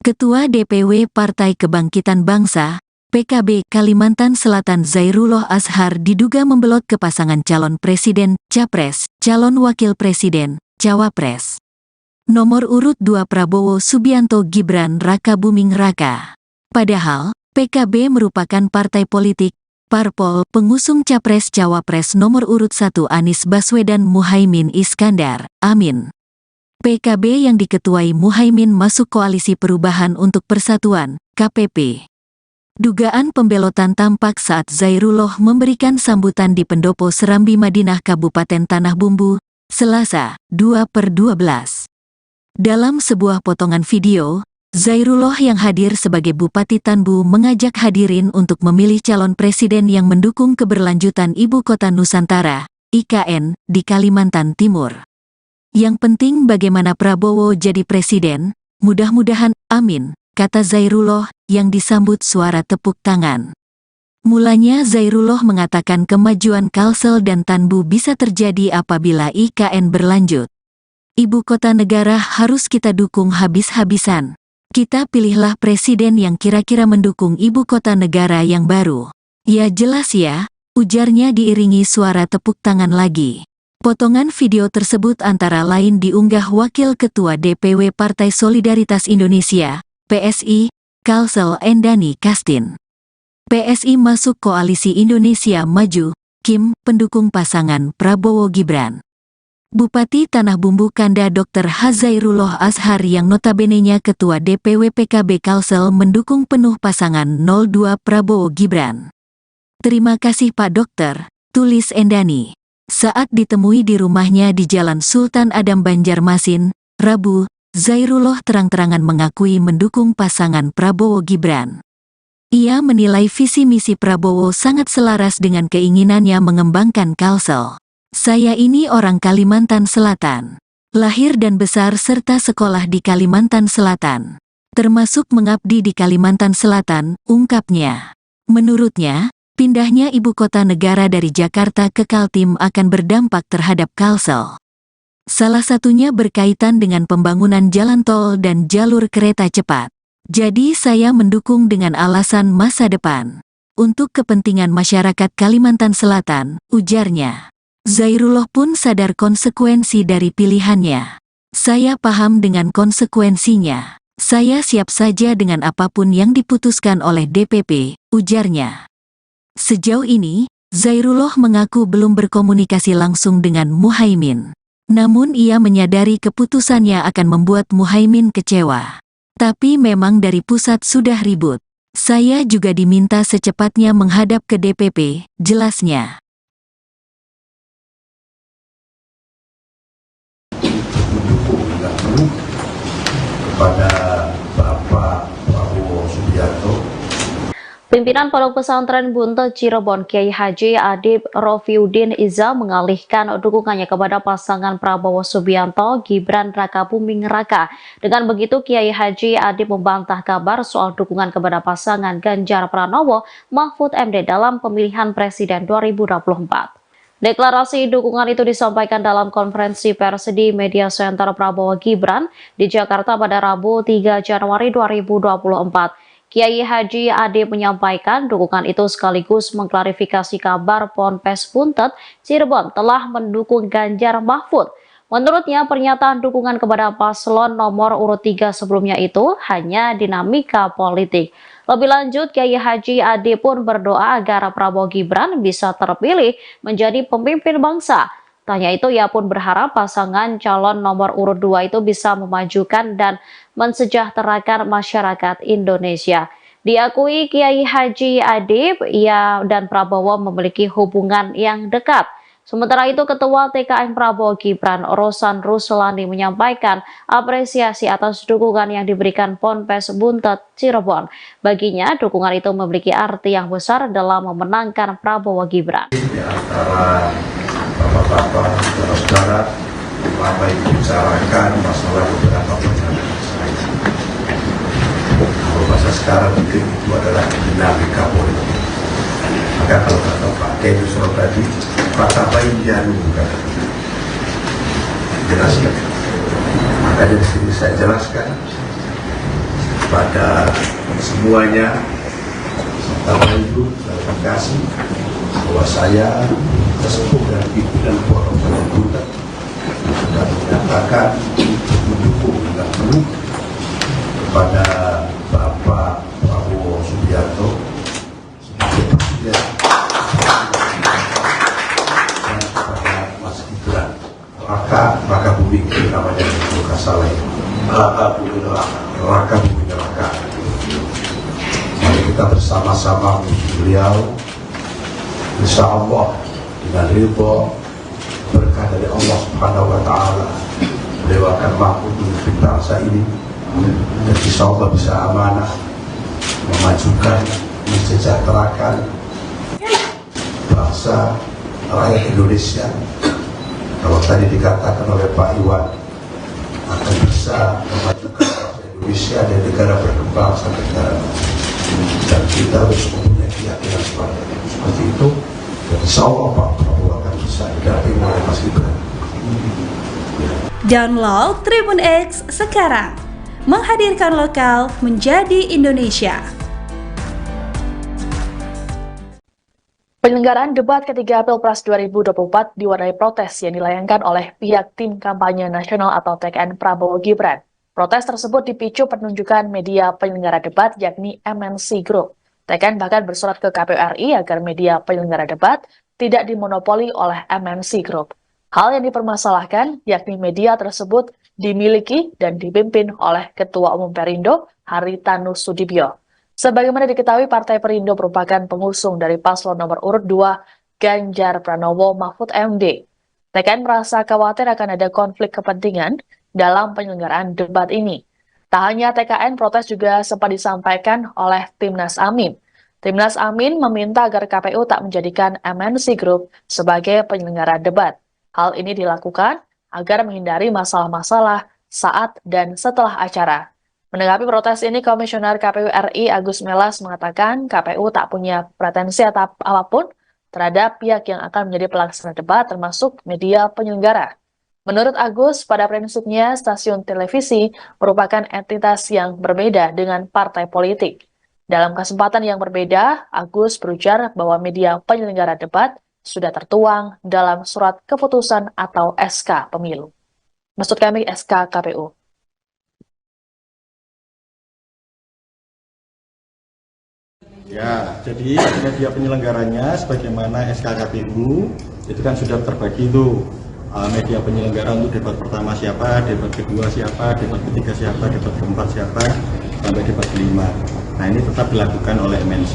Ketua DPW Partai Kebangkitan Bangsa, PKB Kalimantan Selatan Zairullah Azhar diduga membelot ke pasangan calon presiden, capres, calon wakil presiden, cawapres. Nomor urut 2 Prabowo Subianto Gibran Raka Buming Raka. Padahal, PKB merupakan partai politik, parpol pengusung capres-cawapres nomor urut 1 Anies Baswedan Muhaimin Iskandar, Amin. PKB yang diketuai Muhaimin masuk Koalisi Perubahan untuk Persatuan, KPP. Dugaan pembelotan tampak saat Zairullah memberikan sambutan di Pendopo Serambi Madinah Kabupaten Tanah Bumbu, Selasa, 2/12. Dalam sebuah potongan video, Zairullah yang hadir sebagai Bupati Tanbu mengajak hadirin untuk memilih calon presiden yang mendukung keberlanjutan Ibu Kota Nusantara, IKN, di Kalimantan Timur. Yang penting bagaimana Prabowo jadi presiden, mudah-mudahan, amin, kata Zairullah yang disambut suara tepuk tangan. Mulanya Zairullah mengatakan kemajuan Kalsel dan Tanbu bisa terjadi apabila IKN berlanjut. Ibu kota negara harus kita dukung habis-habisan. Kita pilihlah presiden yang kira-kira mendukung ibu kota negara yang baru. Ya jelas ya, ujarnya diiringi suara tepuk tangan lagi. Potongan video tersebut antara lain diunggah Wakil Ketua DPW Partai Solidaritas Indonesia, PSI, Kalsel Endani Kastin. PSI masuk Koalisi Indonesia Maju, Kim, pendukung pasangan Prabowo Gibran. Bupati Tanah Bumbu Kanda Dr. Zairullah Azhar yang notabenenya Ketua DPW PKB Kalsel mendukung penuh pasangan 02 Prabowo Gibran. Terima kasih Pak Dokter, tulis Endani. Saat ditemui di rumahnya di Jalan Sultan Adam Banjarmasin, Rabu, Zairullah terang-terangan mengakui mendukung pasangan Prabowo Gibran. Ia menilai visi misi Prabowo sangat selaras dengan keinginannya mengembangkan Kalsel. Saya ini orang Kalimantan Selatan. Lahir dan besar serta sekolah di Kalimantan Selatan. Termasuk mengabdi di Kalimantan Selatan, ungkapnya. Menurutnya, pindahnya ibu kota negara dari Jakarta ke Kaltim akan berdampak terhadap Kalsel. Salah satunya berkaitan dengan pembangunan jalan tol dan jalur kereta cepat. Jadi saya mendukung dengan alasan masa depan. Untuk kepentingan masyarakat Kalimantan Selatan, ujarnya. Zairullah pun sadar konsekuensi dari pilihannya. Saya paham dengan konsekuensinya. Saya siap saja dengan apapun yang diputuskan oleh DPP, ujarnya. Sejauh ini, Zairullah mengaku belum berkomunikasi langsung dengan Muhaimin. Namun ia menyadari keputusannya akan membuat Muhaimin kecewa. Tapi memang dari pusat sudah ribut. Saya juga diminta secepatnya menghadap ke DPP, jelasnya. Mendukung dengan penuh kepada Bapak Prabowo Subianto. Pimpinan Pondok Pesantren Buntet Cirebon Kiai Haji Adib Rofiuddin Iza mengalihkan dukungannya kepada pasangan Prabowo Subianto Gibran Rakabuming Raka. Dengan begitu Kiai Haji Adib membantah kabar soal dukungan kepada pasangan Ganjar Pranowo Mahfud MD dalam pemilihan Presiden 2024. Deklarasi dukungan itu disampaikan dalam konferensi pers di Media Center Prabowo Gibran di Jakarta pada Rabu 3 Januari 2024. Kiai Haji Adib menyampaikan dukungan itu sekaligus mengklarifikasi kabar Ponpes Buntet Cirebon telah mendukung Ganjar Mahfud. Menurutnya pernyataan dukungan kepada paslon nomor urut 3 sebelumnya itu hanya dinamika politik. Lebih lanjut, Kiai Haji Adib pun berdoa agar Prabowo Gibran bisa terpilih menjadi pemimpin bangsa. Tanya itu ia pun berharap pasangan calon nomor urut 2 itu bisa memajukan dan mensejahterakan masyarakat Indonesia. Diakui Kiai Haji Adib, ia dan Prabowo memiliki hubungan yang dekat. Sementara itu, Ketua TKN Prabowo Gibran, Rosan Ruslani menyampaikan apresiasi atas dukungan yang diberikan Ponpes Buntet Cirebon. Baginya, dukungan itu memiliki arti yang besar dalam memenangkan Prabowo Gibran. Di antara bapak-bapak, saudara-saudara, apa yang dibicarakan masalah beberapa pernyataan saya. Kalau bahasa sekarang mungkin itu adalah dinamika politik. Maka kalau kata Pak Kedusro tadi, kata baik janu bukan jelaskan. Makanya di sini saya jelaskan pada semuanya serta ibu klarifikasi bahwa saya sesepuh dan pimpinan Pondok Pesantren Buntet sudah menyatakan mendukung dengan penuh kepada Bapak Prabowo Subianto sebagai presiden dan kepada Mas Gibran Raka Buming namanya bukan salah ini Raka Buming Raka. Mari kita bersama-sama beliau, insya Allah dengan ridho berkah dari Allah Subhanahu wa Ta'ala, beliau akan mampu memimpin bangsa ini dan insya Allah bisa amanah memajukan, mensejahterakan bangsa rakyat Indonesia. Kalau tadi dikatakan oleh Pak Iwan akan bisa memajukan bangsa Indonesia dan negara berkembang sampai negara maju. Dan kita harus mempunyai keyakinan seperti itu. Dan insya Allah Pak Prabowo akan bisa didampingi oleh Mas Gibran. Download Tribun X sekarang, menghadirkan lokal menjadi Indonesia. Penyelenggaraan debat ketiga Pilpres 2024 diwarnai protes yang dilayangkan oleh pihak tim kampanye nasional atau TKN Prabowo Gibran. Protes tersebut dipicu penunjukan media penyelenggara debat yakni MNC Group. TKN bahkan bersurat ke KPU RI agar media penyelenggara debat tidak dimonopoli oleh MNC Group. Hal yang dipermasalahkan yakni media tersebut dimiliki dan dipimpin oleh Ketua Umum Perindo Haritanu Sudibyo. Sebagaimana diketahui, Partai Perindo merupakan pengusung dari paslon nomor urut 2 Ganjar Pranowo Mahfud MD. TKN merasa khawatir akan ada konflik kepentingan dalam penyelenggaraan debat ini. Tak hanya TKN, protes juga sempat disampaikan oleh Timnas Amin. Timnas Amin meminta agar KPU tak menjadikan MNC Group sebagai penyelenggara debat. Hal ini dilakukan agar menghindari masalah-masalah saat dan setelah acara. Menanggapi protes ini, Komisioner KPU RI Agus Melas mengatakan KPU tak punya pretensi apapun terhadap pihak yang akan menjadi pelaksana debat termasuk media penyelenggara. Menurut Agus, pada prinsipnya stasiun televisi merupakan entitas yang berbeda dengan partai politik. Dalam kesempatan yang berbeda, Agus berujar bahwa media penyelenggara debat sudah tertuang dalam surat keputusan atau SK pemilu. Maksud kami SK KPU. Ya, jadi media penyelenggaranya sebagaimana SKKPU itu kan sudah terbagi itu media penyelenggara untuk debat pertama siapa, debat kedua siapa, debat ketiga siapa, debat keempat siapa, sampai debat kelima. Nah ini tetap dilakukan oleh MNC.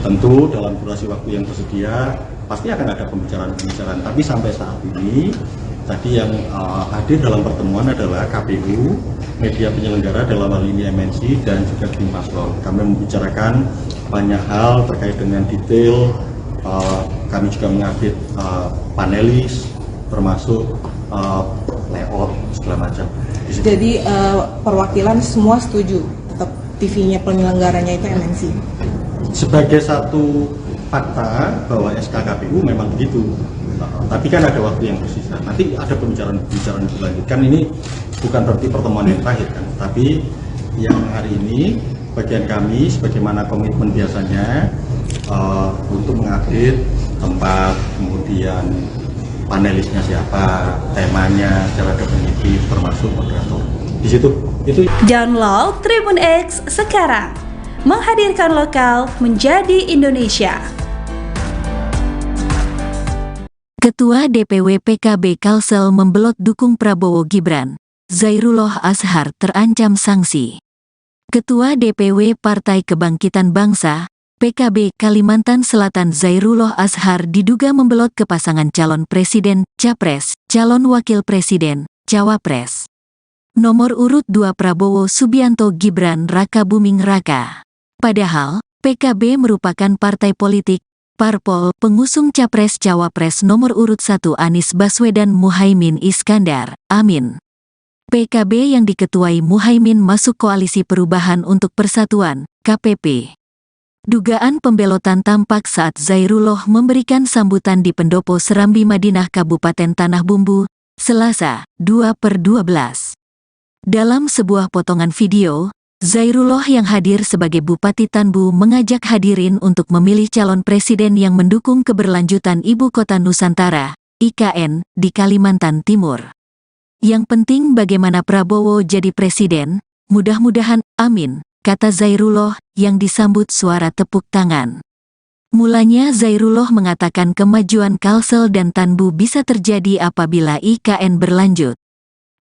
Tentu dalam durasi waktu yang tersedia pasti akan ada pembicaraan-pembicaraan. Tapi sampai saat ini tadi yang hadir dalam pertemuan adalah KPU, media penyelenggara dalam hal ini MNC dan juga tim paslon. Kami membicarakan banyak hal terkait dengan detail. Kami juga mengupdate panelis, termasuk layout segala macam. Jadi perwakilan semua setuju, tetap TV-nya penyelenggaranya itu MNC. Sebagai satu fakta bahwa SKKPU memang begitu. Tapi kan ada waktu yang tersisa. Nanti ada pembicaraan dilanjutkan. Ini bukan berarti pertemuan yang terakhir kan. Tapi yang hari ini bagian kami sebagaimana komitmen biasanya untuk mengupdate tempat, kemudian panelisnya siapa, temanya secara definitif termasuk moderator. Di situ itu. Download Tribun X sekarang. Menghadirkan lokal menjadi Indonesia. Ketua DPW PKB Kalsel membelot dukung Prabowo Gibran. Zairullah Azhar terancam sanksi. Ketua DPW Partai Kebangkitan Bangsa, PKB Kalimantan Selatan Zairullah Azhar diduga membelot ke pasangan calon presiden, capres, calon wakil presiden, cawapres. Nomor urut 2 Prabowo Subianto Gibran Raka Buming Raka. Padahal, PKB merupakan partai politik, parpol, pengusung capres-cawapres nomor urut 1 Anies Baswedan Muhaimin Iskandar, Amin. PKB yang diketuai Muhaimin masuk Koalisi Perubahan untuk Persatuan, KPP. Dugaan pembelotan tampak saat Zairullah memberikan sambutan di Pendopo Serambi Madinah Kabupaten Tanah Bumbu, Selasa, 2/12. Dalam sebuah potongan video, Zairullah yang hadir sebagai Bupati Tanbu mengajak hadirin untuk memilih calon presiden yang mendukung keberlanjutan Ibu Kota Nusantara, IKN, di Kalimantan Timur. Yang penting bagaimana Prabowo jadi presiden, mudah-mudahan, amin, kata Zairullah yang disambut suara tepuk tangan. Mulanya Zairullah mengatakan kemajuan Kalsel dan Tanbu bisa terjadi apabila IKN berlanjut.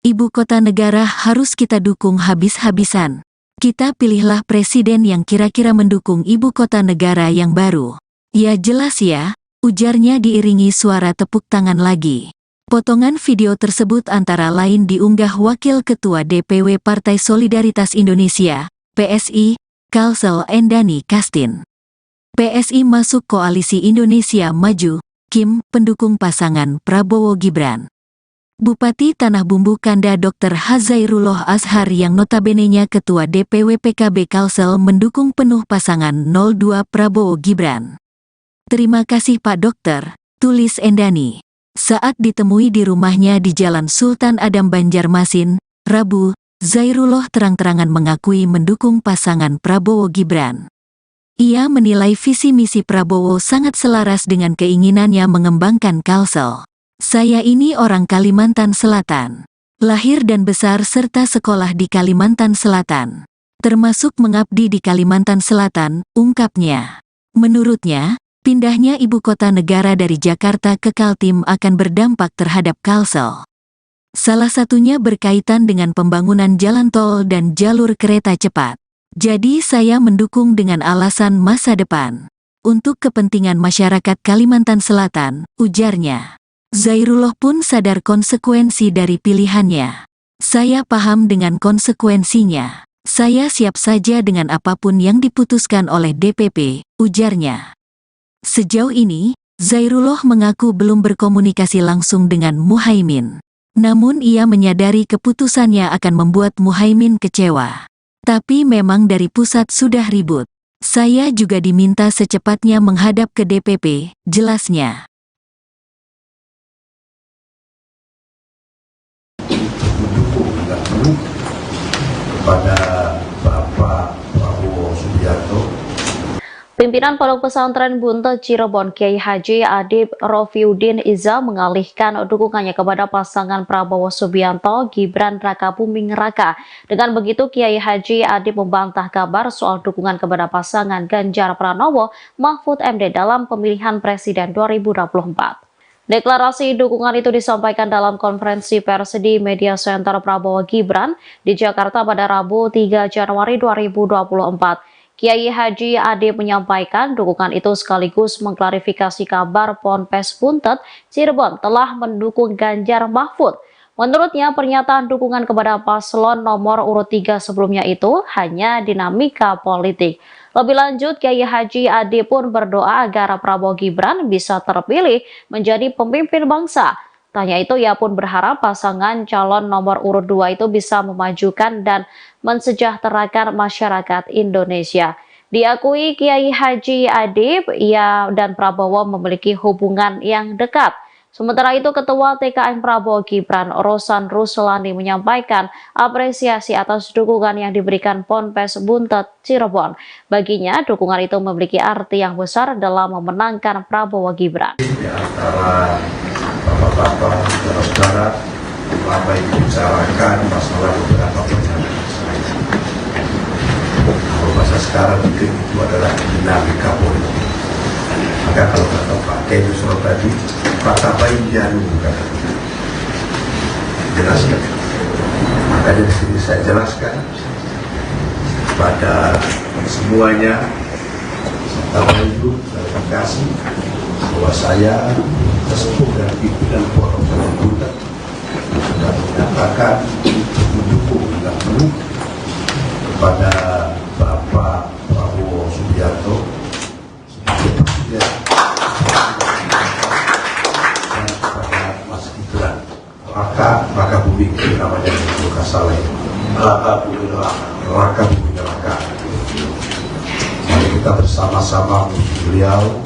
Ibu kota negara harus kita dukung habis-habisan. Kita pilihlah presiden yang kira-kira mendukung ibu kota negara yang baru. Ya jelas ya, ujarnya diiringi suara tepuk tangan lagi. Potongan video tersebut antara lain diunggah Wakil Ketua DPW Partai Solidaritas Indonesia, PSI, Kalsel Endani Kastin. PSI masuk Koalisi Indonesia Maju, Kim, pendukung pasangan Prabowo Gibran. Bupati Tanah Bumbu Kanda Dr. Zairullah Azhar yang notabenenya Ketua DPW PKB Kalsel mendukung penuh pasangan 02 Prabowo Gibran. Terima kasih Pak Dokter, tulis Endani. Saat ditemui di rumahnya di Jalan Sultan Adam Banjarmasin, Rabu, Zairullah terang-terangan mengakui mendukung pasangan Prabowo Gibran. Ia menilai visi misi Prabowo sangat selaras dengan keinginannya mengembangkan Kalsel. Saya ini orang Kalimantan Selatan. Lahir dan besar serta sekolah di Kalimantan Selatan. Termasuk mengabdi di Kalimantan Selatan, ungkapnya. Menurutnya, pindahnya ibu kota negara dari Jakarta ke Kaltim akan berdampak terhadap Kalsel. Salah satunya berkaitan dengan pembangunan jalan tol dan jalur kereta cepat. Jadi saya mendukung dengan alasan masa depan. Untuk kepentingan masyarakat Kalimantan Selatan, ujarnya. Zairullah pun sadar konsekuensi dari pilihannya. Saya paham dengan konsekuensinya. Saya siap saja dengan apapun yang diputuskan oleh DPP, ujarnya. Sejauh ini, Zairullah mengaku belum berkomunikasi langsung dengan Muhaimin. Namun ia menyadari keputusannya akan membuat Muhaimin kecewa. Tapi memang dari pusat sudah ribut. Saya juga diminta secepatnya menghadap ke DPP, jelasnya. Kepada Bapak Prabowo Subianto. Pimpinan Pondok Pesantren Buntet Cirebon Kiai Haji Adib Rofiuddin Iza mengalihkan dukungannya kepada pasangan Prabowo Subianto Gibran Rakabuming Raka. Dengan begitu Kiai Haji Adib membantah kabar soal dukungan kepada pasangan Ganjar Pranowo Mahfud MD dalam pemilihan presiden 2024. Deklarasi dukungan itu disampaikan dalam konferensi pers di Media Center Prabowo Gibran di Jakarta pada Rabu 3 Januari 2024. Kiai Haji Adib menyampaikan dukungan itu sekaligus mengklarifikasi kabar Ponpes Buntet Cirebon telah mendukung Ganjar Mahfud. Menurutnya, pernyataan dukungan kepada paslon nomor urut 3 sebelumnya itu hanya dinamika politik. Lebih lanjut, Kiai Haji Adib pun berdoa agar Prabowo Gibran bisa terpilih menjadi pemimpin bangsa. Tanya itu, ia pun berharap pasangan calon nomor urut 2 itu bisa memajukan dan mensejahterakan masyarakat Indonesia. Diakui Kiai Haji Adib, ia dan Prabowo memiliki hubungan yang dekat. Sementara itu, Ketua TKN Prabowo Gibran, Rosan Ruslani menyampaikan apresiasi atas dukungan yang diberikan Ponpes Buntet Cirebon. Baginya, dukungan itu memiliki arti yang besar dalam memenangkan Prabowo Gibran. Di antara bapak-bapak, saudara-saudara, apa yang dibicarakan masalah beberapa perjalanan saya. Kalau bahasa sekarang mungkin itu adalah dinamika politik. Maka kalau kata Pak Kiai Nusron tadi, kata baik janu, jelaskan. Maka dari sini saya jelaskan kepada semuanya, serta Ibu, klarifikasi bahwa saya sesepuh dan pimpinan Pondok Pesantren Buntet sudah menyatakan mendukung dan penuh kepada Bapak Prabowo Subianto sebagai presiden dan kepada Mas Gibran Rakabuming namanya Luka Saleh Rakabuming Raka. Mari kita bersama-sama beliau,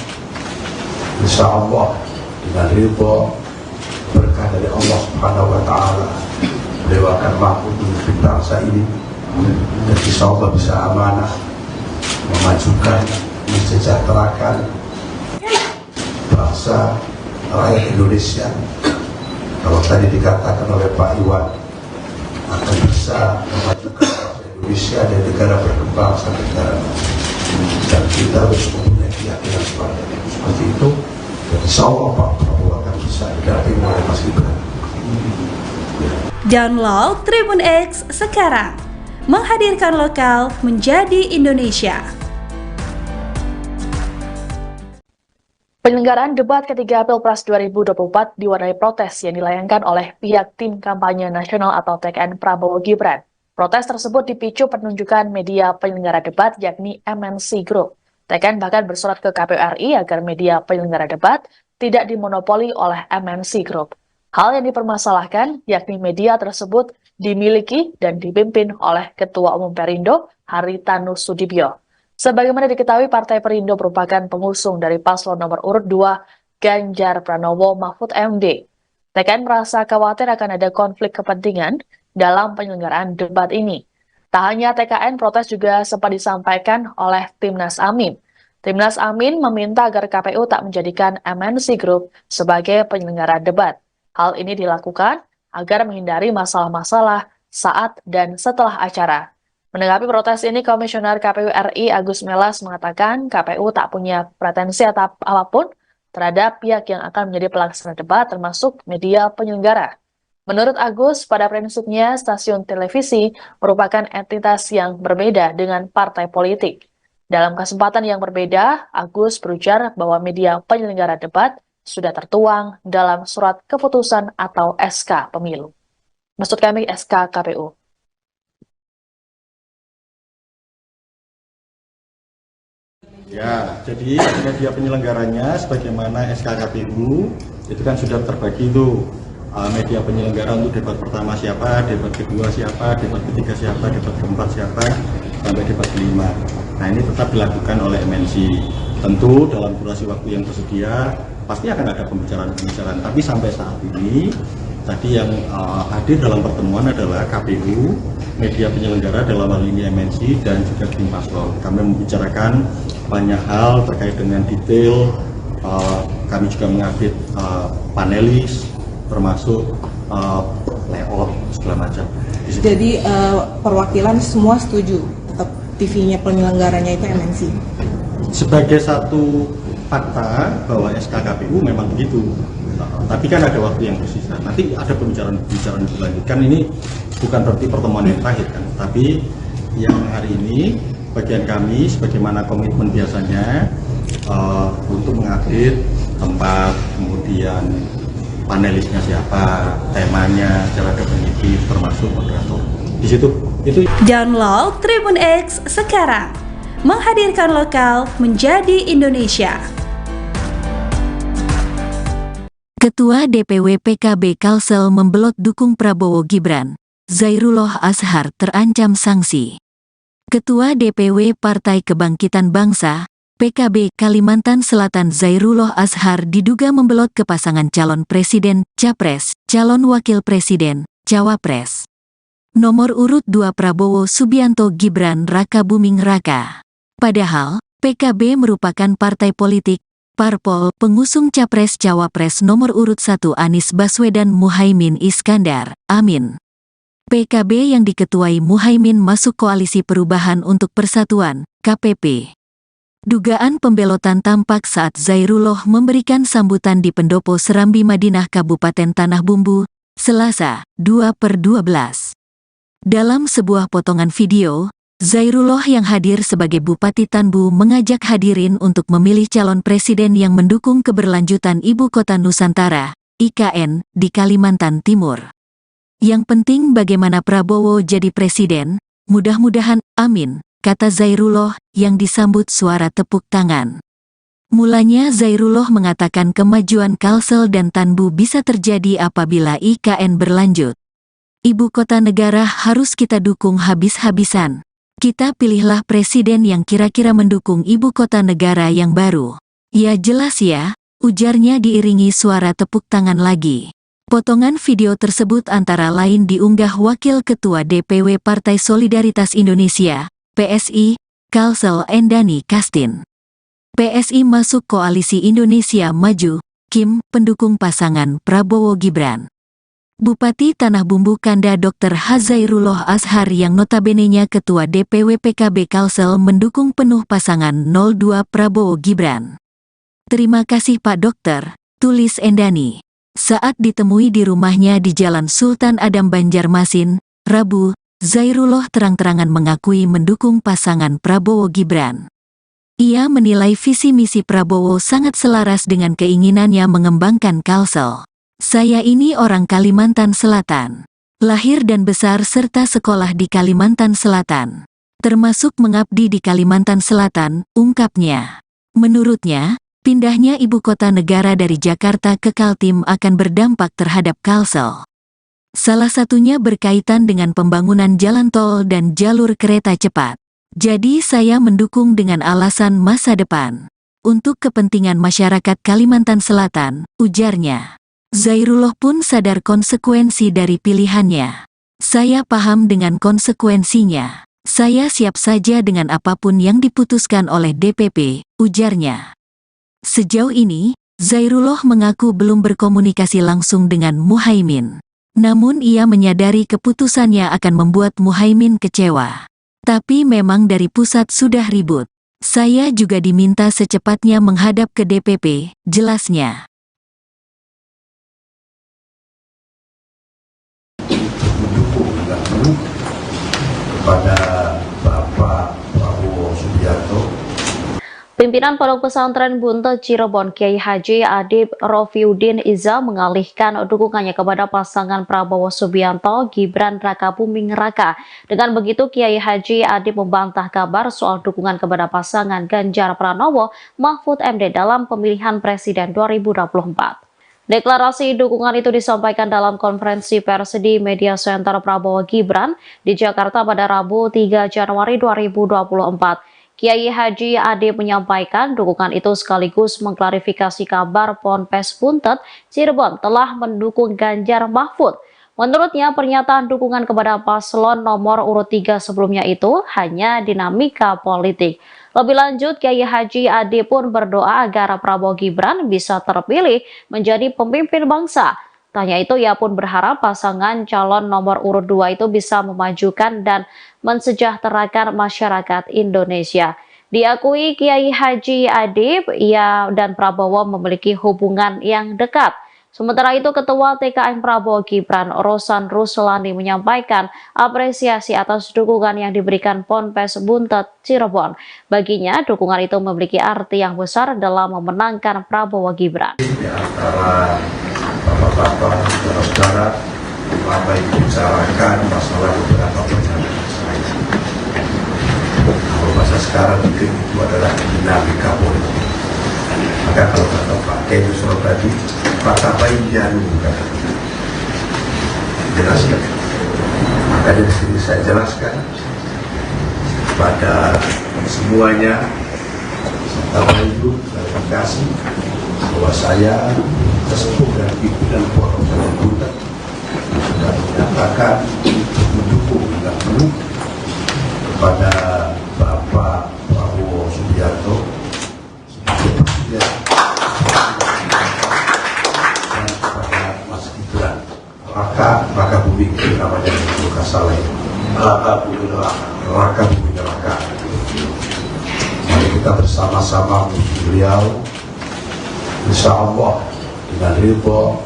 insya Allah dengan ridho berkah dari Allah Subhanahu wa Ta'ala, beliau akan mampu memimpin bangsa ini dan insya Allah bisa amanah memajukan, mensejahterakan bangsa rakyat Indonesia. Kalau tadi dikatakan oleh Pak Iwan akan bisa memajukan bangsa Indonesia dan negara berkembang sampai negara maju, dan kita harus mempunyai keyakinan seperti itu. Dan insya Allah Pak Prabowo akan bisa didampingi oleh Mas Gibran. Download Tribun X sekarang, menghadirkan lokal menjadi Indonesia. Penyelenggaraan debat ketiga Pilpres 2024 diwarnai protes yang dilayangkan oleh pihak Tim Kampanye Nasional atau TKN Prabowo Gibran. Protes tersebut dipicu penunjukan media penyelenggara debat yakni MNC Group. TKN bahkan bersurat ke KPU RI agar media penyelenggara debat tidak dimonopoli oleh MNC Group. Hal yang dipermasalahkan yakni media tersebut dimiliki dan dipimpin oleh Ketua Umum Perindo Haritanu Sudibyo. Sebagaimana diketahui, Partai Perindo merupakan pengusung dari paslon nomor urut 2 Ganjar Pranowo Mahfud MD. TKN merasa khawatir akan ada konflik kepentingan dalam penyelenggaraan debat ini. Tak hanya TKN, protes juga sempat disampaikan oleh Timnas Amin. Timnas Amin meminta agar KPU tak menjadikan MNC Group sebagai penyelenggara debat. Hal ini dilakukan agar menghindari masalah-masalah saat dan setelah acara. Menanggapi protes ini, Komisioner KPU RI Agus Melas mengatakan KPU tak punya pretensi apapun terhadap pihak yang akan menjadi pelaksana debat termasuk media penyelenggara. Menurut Agus, pada prinsipnya stasiun televisi merupakan entitas yang berbeda dengan partai politik. Dalam kesempatan yang berbeda, Agus berujar bahwa media penyelenggara debat sudah tertuang dalam surat keputusan atau SK pemilu. Maksud kami SK KPU. Ya, jadi media penyelenggaranya sebagaimana SK KPU itu kan sudah terbagi itu. Media penyelenggara untuk debat pertama siapa, debat kedua siapa, debat ketiga siapa, debat keempat siapa, sampai debat kelima. Nah, ini tetap dilakukan oleh MNC. Tentu dalam durasi waktu yang tersedia pasti akan ada pembicaraan-pembicaraan. Tapi sampai saat ini tadi yang hadir dalam pertemuan adalah KPU, media penyelenggara dalam hal ini MNC dan juga tim paslon. Kami membicarakan banyak hal terkait dengan detail. Kami juga mengupdate panelis, termasuk layout segala macam. Jadi perwakilan semua setuju, tetap TV-nya penyelenggaranya itu MNC. Sebagai satu fakta bahwa SKKPU memang begitu. Tapi kan ada waktu yang tersisa. Nanti ada pembicaraan dilanjutkan. Ini bukan berarti pertemuan yang terakhir kan. Tapi yang hari ini bagian kami sebagaimana komitmen biasanya untuk mengupdate tempat, kemudian panelisnya siapa, temanya secara definitif, termasuk moderator. Di situ itu. Download Tribun X sekarang, menghadirkan lokal menjadi Indonesia. Ketua DPW PKB Kalsel membelot dukung Prabowo Gibran. Zairullah Azhar terancam sanksi. Ketua DPW Partai Kebangkitan Bangsa, PKB Kalimantan Selatan Zairullah Azhar diduga membelot ke pasangan calon presiden, capres, calon wakil presiden, cawapres. Nomor urut 2 Prabowo Subianto Gibran Raka Buming Raka. Padahal, PKB merupakan partai politik, parpol pengusung capres-cawapres nomor urut 1 Anies Baswedan Muhaimin Iskandar, Amin. PKB yang diketuai Muhaimin masuk Koalisi Perubahan untuk Persatuan, KPP. Dugaan pembelotan tampak saat Zairullah memberikan sambutan di Pendopo Serambi Madinah Kabupaten Tanah Bumbu, Selasa, 2/12. Dalam sebuah potongan video, Zairullah yang hadir sebagai Bupati Tanbu mengajak hadirin untuk memilih calon presiden yang mendukung keberlanjutan Ibu Kota Nusantara, IKN, di Kalimantan Timur. Yang penting bagaimana Prabowo jadi presiden, mudah-mudahan, amin, kata Zairullah yang disambut suara tepuk tangan. Mulanya Zairullah mengatakan kemajuan Kalsel dan Tanbu bisa terjadi apabila IKN berlanjut. Ibu kota negara harus kita dukung habis-habisan. Kita pilihlah presiden yang kira-kira mendukung ibu kota negara yang baru. Ya jelas ya, ujarnya diiringi suara tepuk tangan lagi. Potongan video tersebut antara lain diunggah Wakil Ketua DPW Partai Solidaritas Indonesia, PSI, Kalsel Endani Kastin. PSI masuk Koalisi Indonesia Maju, Kim, pendukung pasangan Prabowo Gibran. Bupati Tanah Bumbu Kanda Dr. Zairullah Azhar yang notabenenya Ketua DPW PKB Kalsel mendukung penuh pasangan 02 Prabowo Gibran. Terima kasih Pak Dokter, tulis Endani. Saat ditemui di rumahnya di Jalan Sultan Adam Banjarmasin, Rabu, Zairullah terang-terangan mengakui mendukung pasangan Prabowo Gibran. Ia menilai visi misi Prabowo sangat selaras dengan keinginannya mengembangkan Kalsel. Saya ini orang Kalimantan Selatan. Lahir dan besar serta sekolah di Kalimantan Selatan. Termasuk mengabdi di Kalimantan Selatan, ungkapnya. Menurutnya, pindahnya ibu kota negara dari Jakarta ke Kaltim akan berdampak terhadap Kalsel. Salah satunya berkaitan dengan pembangunan jalan tol dan jalur kereta cepat. Jadi saya mendukung dengan alasan masa depan. Untuk kepentingan masyarakat Kalimantan Selatan, ujarnya. Zairullah pun sadar konsekuensi dari pilihannya. Saya paham dengan konsekuensinya. Saya siap saja dengan apapun yang diputuskan oleh DPP, ujarnya. Sejauh ini, Zairullah mengaku belum berkomunikasi langsung dengan Muhaimin. Namun ia menyadari keputusannya akan membuat Muhaimin kecewa. Tapi memang dari pusat sudah ribut. Saya juga diminta secepatnya menghadap ke DPP, jelasnya. Kepada Bapak Prabowo Subianto. Pimpinan Pondok Pesantren Buntet Cirebon Kiai Haji Adib Rofiuddin Iza mengalihkan dukungannya kepada pasangan Prabowo Subianto Gibran Raka Buming Raka. Dengan begitu Kiai Haji Adib membantah kabar soal dukungan kepada pasangan Ganjar Pranowo Mahfud MD dalam pemilihan Presiden 2024. Deklarasi dukungan itu disampaikan dalam konferensi pers di Media Center Prabowo Gibran di Jakarta pada Rabu 3 Januari 2024. Kiai Haji Adib menyampaikan dukungan itu sekaligus mengklarifikasi kabar Ponpes Buntet Cirebon telah mendukung Ganjar Mahfud. Menurutnya, pernyataan dukungan kepada paslon nomor urut 3 sebelumnya itu hanya dinamika politik. Lebih lanjut, Kiai Haji Ade pun berdoa agar Prabowo Gibran bisa terpilih menjadi pemimpin bangsa. Tanya itu, ia pun berharap pasangan calon nomor urut 2 itu bisa memajukan dan mensejahterakan masyarakat Indonesia. Diakui Kiai Haji Ade, ia dan Prabowo memiliki hubungan yang dekat. Sementara itu, Ketua TKN Prabowo Gibran, Rosan Ruslani, menyampaikan apresiasi atas dukungan yang diberikan Ponpes Buntet Cirebon. Baginya, dukungan itu memiliki arti yang besar dalam memenangkan Prabowo Gibran. Di antara bapak-bapak, saudara-saudara, apa yang dibicarakan masalah beberapa pertanyaan saya. Kalau bahasa sekarang mungkin itu adalah dinamika politik. Maka kalau kata Pak Kiai Yusuf tadi, Pak Tabayyanu jelaskan. Maka dari sini saya jelaskan pada semuanya, Tabayyun dan kasih bahwa saya sesepuh dan pimpinan pondok Buntet sudah menyatakan mendukung dan penuh kepada Bapak Prabowo Subianto sebagai presiden dan kepada Mas Gibran Raka Buming namanya Luka Saleh Raka Buming Raka. Mari kita bersama-sama menuju beliau, insya Allah dengan ridho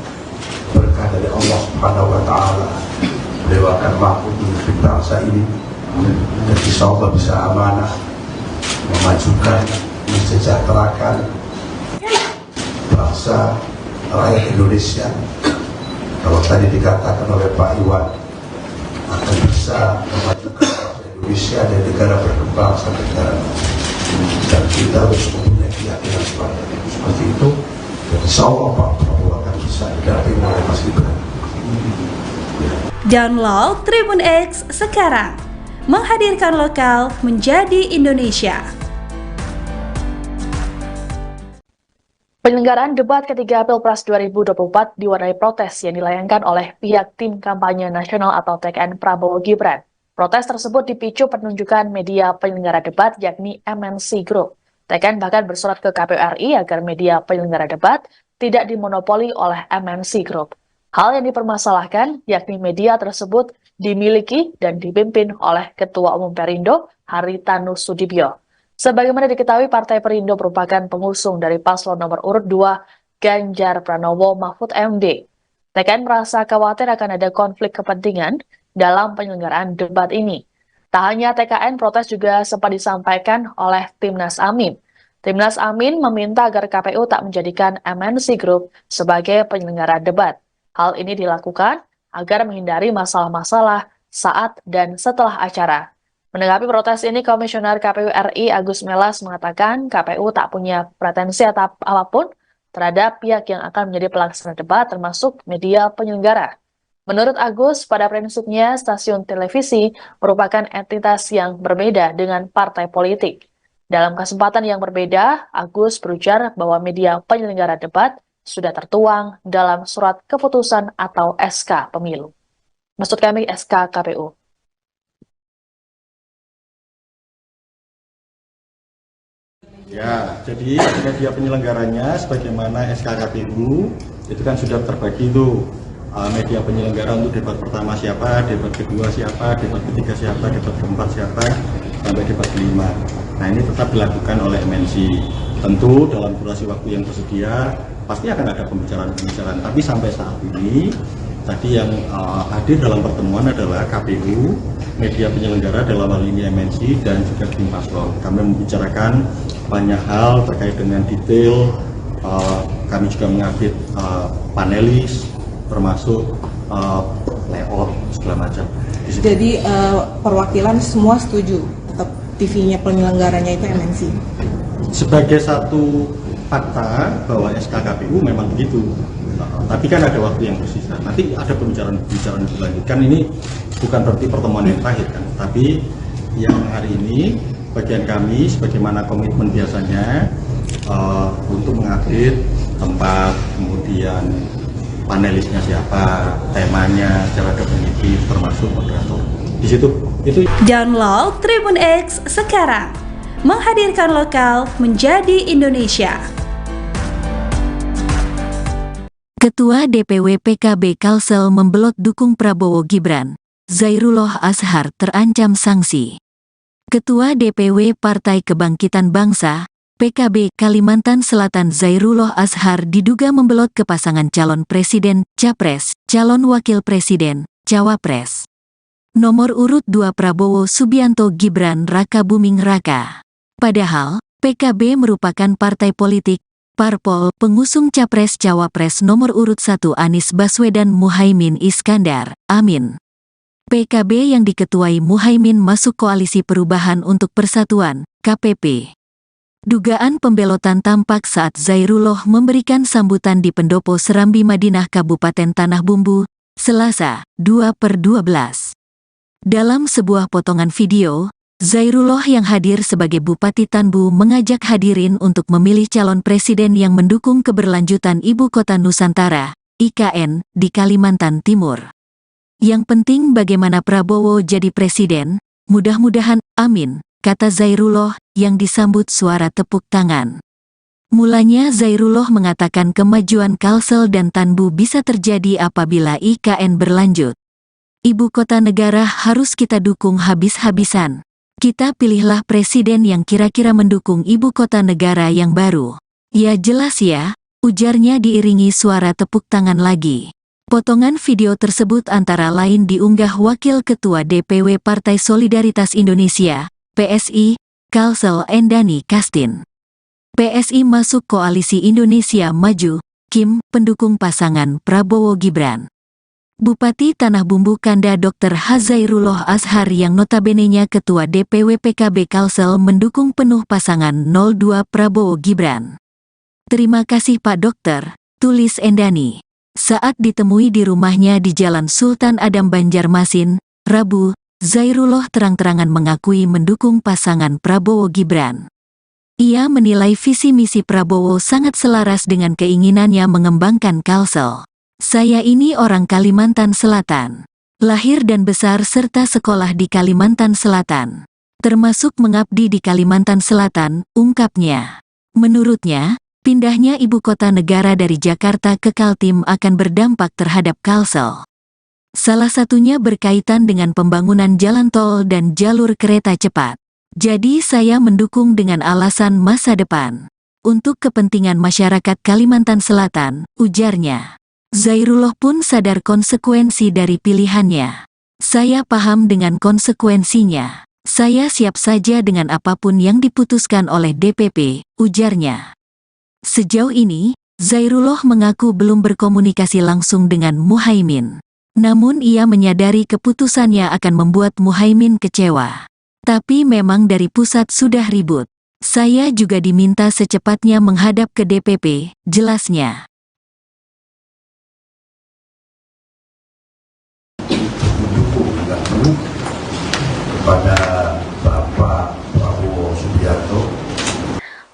berkah dari Allah Subhanahu wa Ta'ala, beliau akan mampu memimpin bangsa ini dan insya Allah bisa amanah memajukan, mensejahterakan bangsa rakyat Indonesia. Kalau tadi dikatakan oleh Pak Iwan akan bisa memajukan bangsa Indonesia dan negara berkembang sampai negara maju, dan kita harus mempunyai keyakinan seperti itu. Dan insya Allah Pak Prabowo akan bisa didampingi oleh Mas Gibran. Download Tribun X sekarang, menghadirkan lokal menjadi Indonesia. Penyelenggaraan debat ketiga Pilpres 2024 diwarnai protes yang dilayangkan oleh pihak tim kampanye nasional atau TKN Prabowo Gibran. Protes tersebut dipicu penunjukan media penyelenggara debat yakni MNC Group. TKN bahkan bersurat ke KPU RI agar media penyelenggara debat tidak dimonopoli oleh MNC Group. Hal yang dipermasalahkan yakni media tersebut dimiliki dan dipimpin oleh Ketua Umum Perindo, Haritanu Sudibyo. Sebagaimana diketahui, Partai Perindo merupakan pengusung dari paslon nomor urut 2 Ganjar Pranowo Mahfud MD. TKN merasa khawatir akan ada konflik kepentingan dalam penyelenggaraan debat ini. Tak hanya TKN, protes juga sempat disampaikan oleh Timnas Amin. Timnas Amin meminta agar KPU tak menjadikan MNC Group sebagai penyelenggara debat. Hal ini dilakukan agar menghindari masalah-masalah saat dan setelah acara. Menanggapi protes ini, Komisioner KPU RI Agus Melas mengatakan KPU tak punya pretensi apapun terhadap pihak yang akan menjadi pelaksana debat termasuk media penyelenggara. Menurut Agus, pada prinsipnya stasiun televisi merupakan entitas yang berbeda dengan partai politik. Dalam kesempatan yang berbeda, Agus berujar bahwa media penyelenggara debat sudah tertuang dalam surat keputusan atau SK pemilu. Maksud kami SK KPU. Ya, jadi media penyelenggaranya sebagaimana SK KPU itu kan sudah terbagi itu. Media penyelenggara untuk debat pertama siapa, debat kedua siapa, debat ketiga siapa, debat keempat siapa, sampai debat kelima. Nah, ini tetap dilakukan oleh MNC. Tentu dalam durasi waktu yang tersedia pasti akan ada pembicaraan-pembicaraan. Tapi sampai saat ini tadi yang hadir dalam pertemuan adalah KPU, media penyelenggara dalam hal ini MNC dan juga tim paslon. Kami membicarakan banyak hal terkait dengan detail. Kami juga mengupdate panelis, termasuk layout segala macam. Jadi perwakilan semua setuju tetap TV-nya penyelenggaranya itu MNC. Sebagai satu fakta bahwa SK KPU memang begitu. Tapi kan ada waktu yang tersisa. Nanti ada pembicaraan lebih lanjut. Kan ini bukan berarti pertemuan yang terakhir kan. Tapi yang hari ini bagian kami sebagaimana komitmen biasanya untuk mengupdate tempat, kemudian panelisnya siapa, temanya secara definitif, termasuk moderator. Di situ itu. Download Tribun X sekarang, menghadirkan lokal menjadi Indonesia. Ketua DPW PKB Kalsel membelot dukung Prabowo Gibran, Zairullah Azhar terancam sanksi. Ketua DPW Partai Kebangkitan Bangsa, PKB Kalimantan Selatan Zairullah Azhar diduga membelot ke pasangan calon presiden, capres, calon wakil presiden, cawapres. Nomor urut 2 Prabowo Subianto Gibran Raka Buming Raka. Padahal, PKB merupakan partai politik, parpol pengusung capres-cawapres nomor urut 1 Anies Baswedan Muhaimin Iskandar, Amin. PKB yang diketuai Muhaimin masuk Koalisi Perubahan untuk Persatuan, KPP. Dugaan pembelotan tampak saat Zairullah memberikan sambutan di Pendopo Serambi Madinah Kabupaten Tanah Bumbu, Selasa, 2/12. Dalam sebuah potongan video, Zairullah yang hadir sebagai Bupati Tanbu mengajak hadirin untuk memilih calon presiden yang mendukung keberlanjutan Ibu Kota Nusantara, IKN, di Kalimantan Timur. Yang penting bagaimana Prabowo jadi presiden, mudah-mudahan, amin, kata Zairullah yang disambut suara tepuk tangan. Mulanya Zairullah mengatakan kemajuan Kalsel dan Tanbu bisa terjadi apabila IKN berlanjut. Ibu kota negara harus kita dukung habis-habisan. Kita pilihlah presiden yang kira-kira mendukung ibu kota negara yang baru. Ya jelas ya, ujarnya diiringi suara tepuk tangan lagi. Potongan video tersebut antara lain diunggah Wakil Ketua DPW Partai Solidaritas Indonesia, PSI, Kalsel Endani Kastin. PSI masuk Koalisi Indonesia Maju, Kim, pendukung pasangan Prabowo Gibran. Bupati Tanah Bumbu Kanda Dr. Zairullah Azhar yang notabenenya Ketua DPW PKB Kalsel mendukung penuh pasangan 02 Prabowo Gibran. Terima kasih Pak Dokter, tulis Endani. Saat ditemui di rumahnya di Jalan Sultan Adam Banjarmasin, Rabu, Zairullah terang-terangan mengakui mendukung pasangan Prabowo Gibran. Ia menilai visi misi Prabowo sangat selaras dengan keinginannya mengembangkan Kalsel. Saya ini orang Kalimantan Selatan. Lahir dan besar serta sekolah di Kalimantan Selatan. Termasuk mengabdi di Kalimantan Selatan, ungkapnya. Menurutnya, pindahnya ibu kota negara dari Jakarta ke Kaltim akan berdampak terhadap Kalsel. Salah satunya berkaitan dengan pembangunan jalan tol dan jalur kereta cepat. Jadi saya mendukung dengan alasan masa depan. Untuk kepentingan masyarakat Kalimantan Selatan, ujarnya. Zairullah pun sadar konsekuensi dari pilihannya. Saya paham dengan konsekuensinya. Saya siap saja dengan apapun yang diputuskan oleh DPP, ujarnya. Sejauh ini, Zairullah mengaku belum berkomunikasi langsung dengan Muhaimin. Namun ia menyadari keputusannya akan membuat Muhaimin kecewa. Tapi memang dari pusat sudah ribut. Saya juga diminta secepatnya menghadap ke DPP, jelasnya. Kepada Bapak Prabowo Subianto.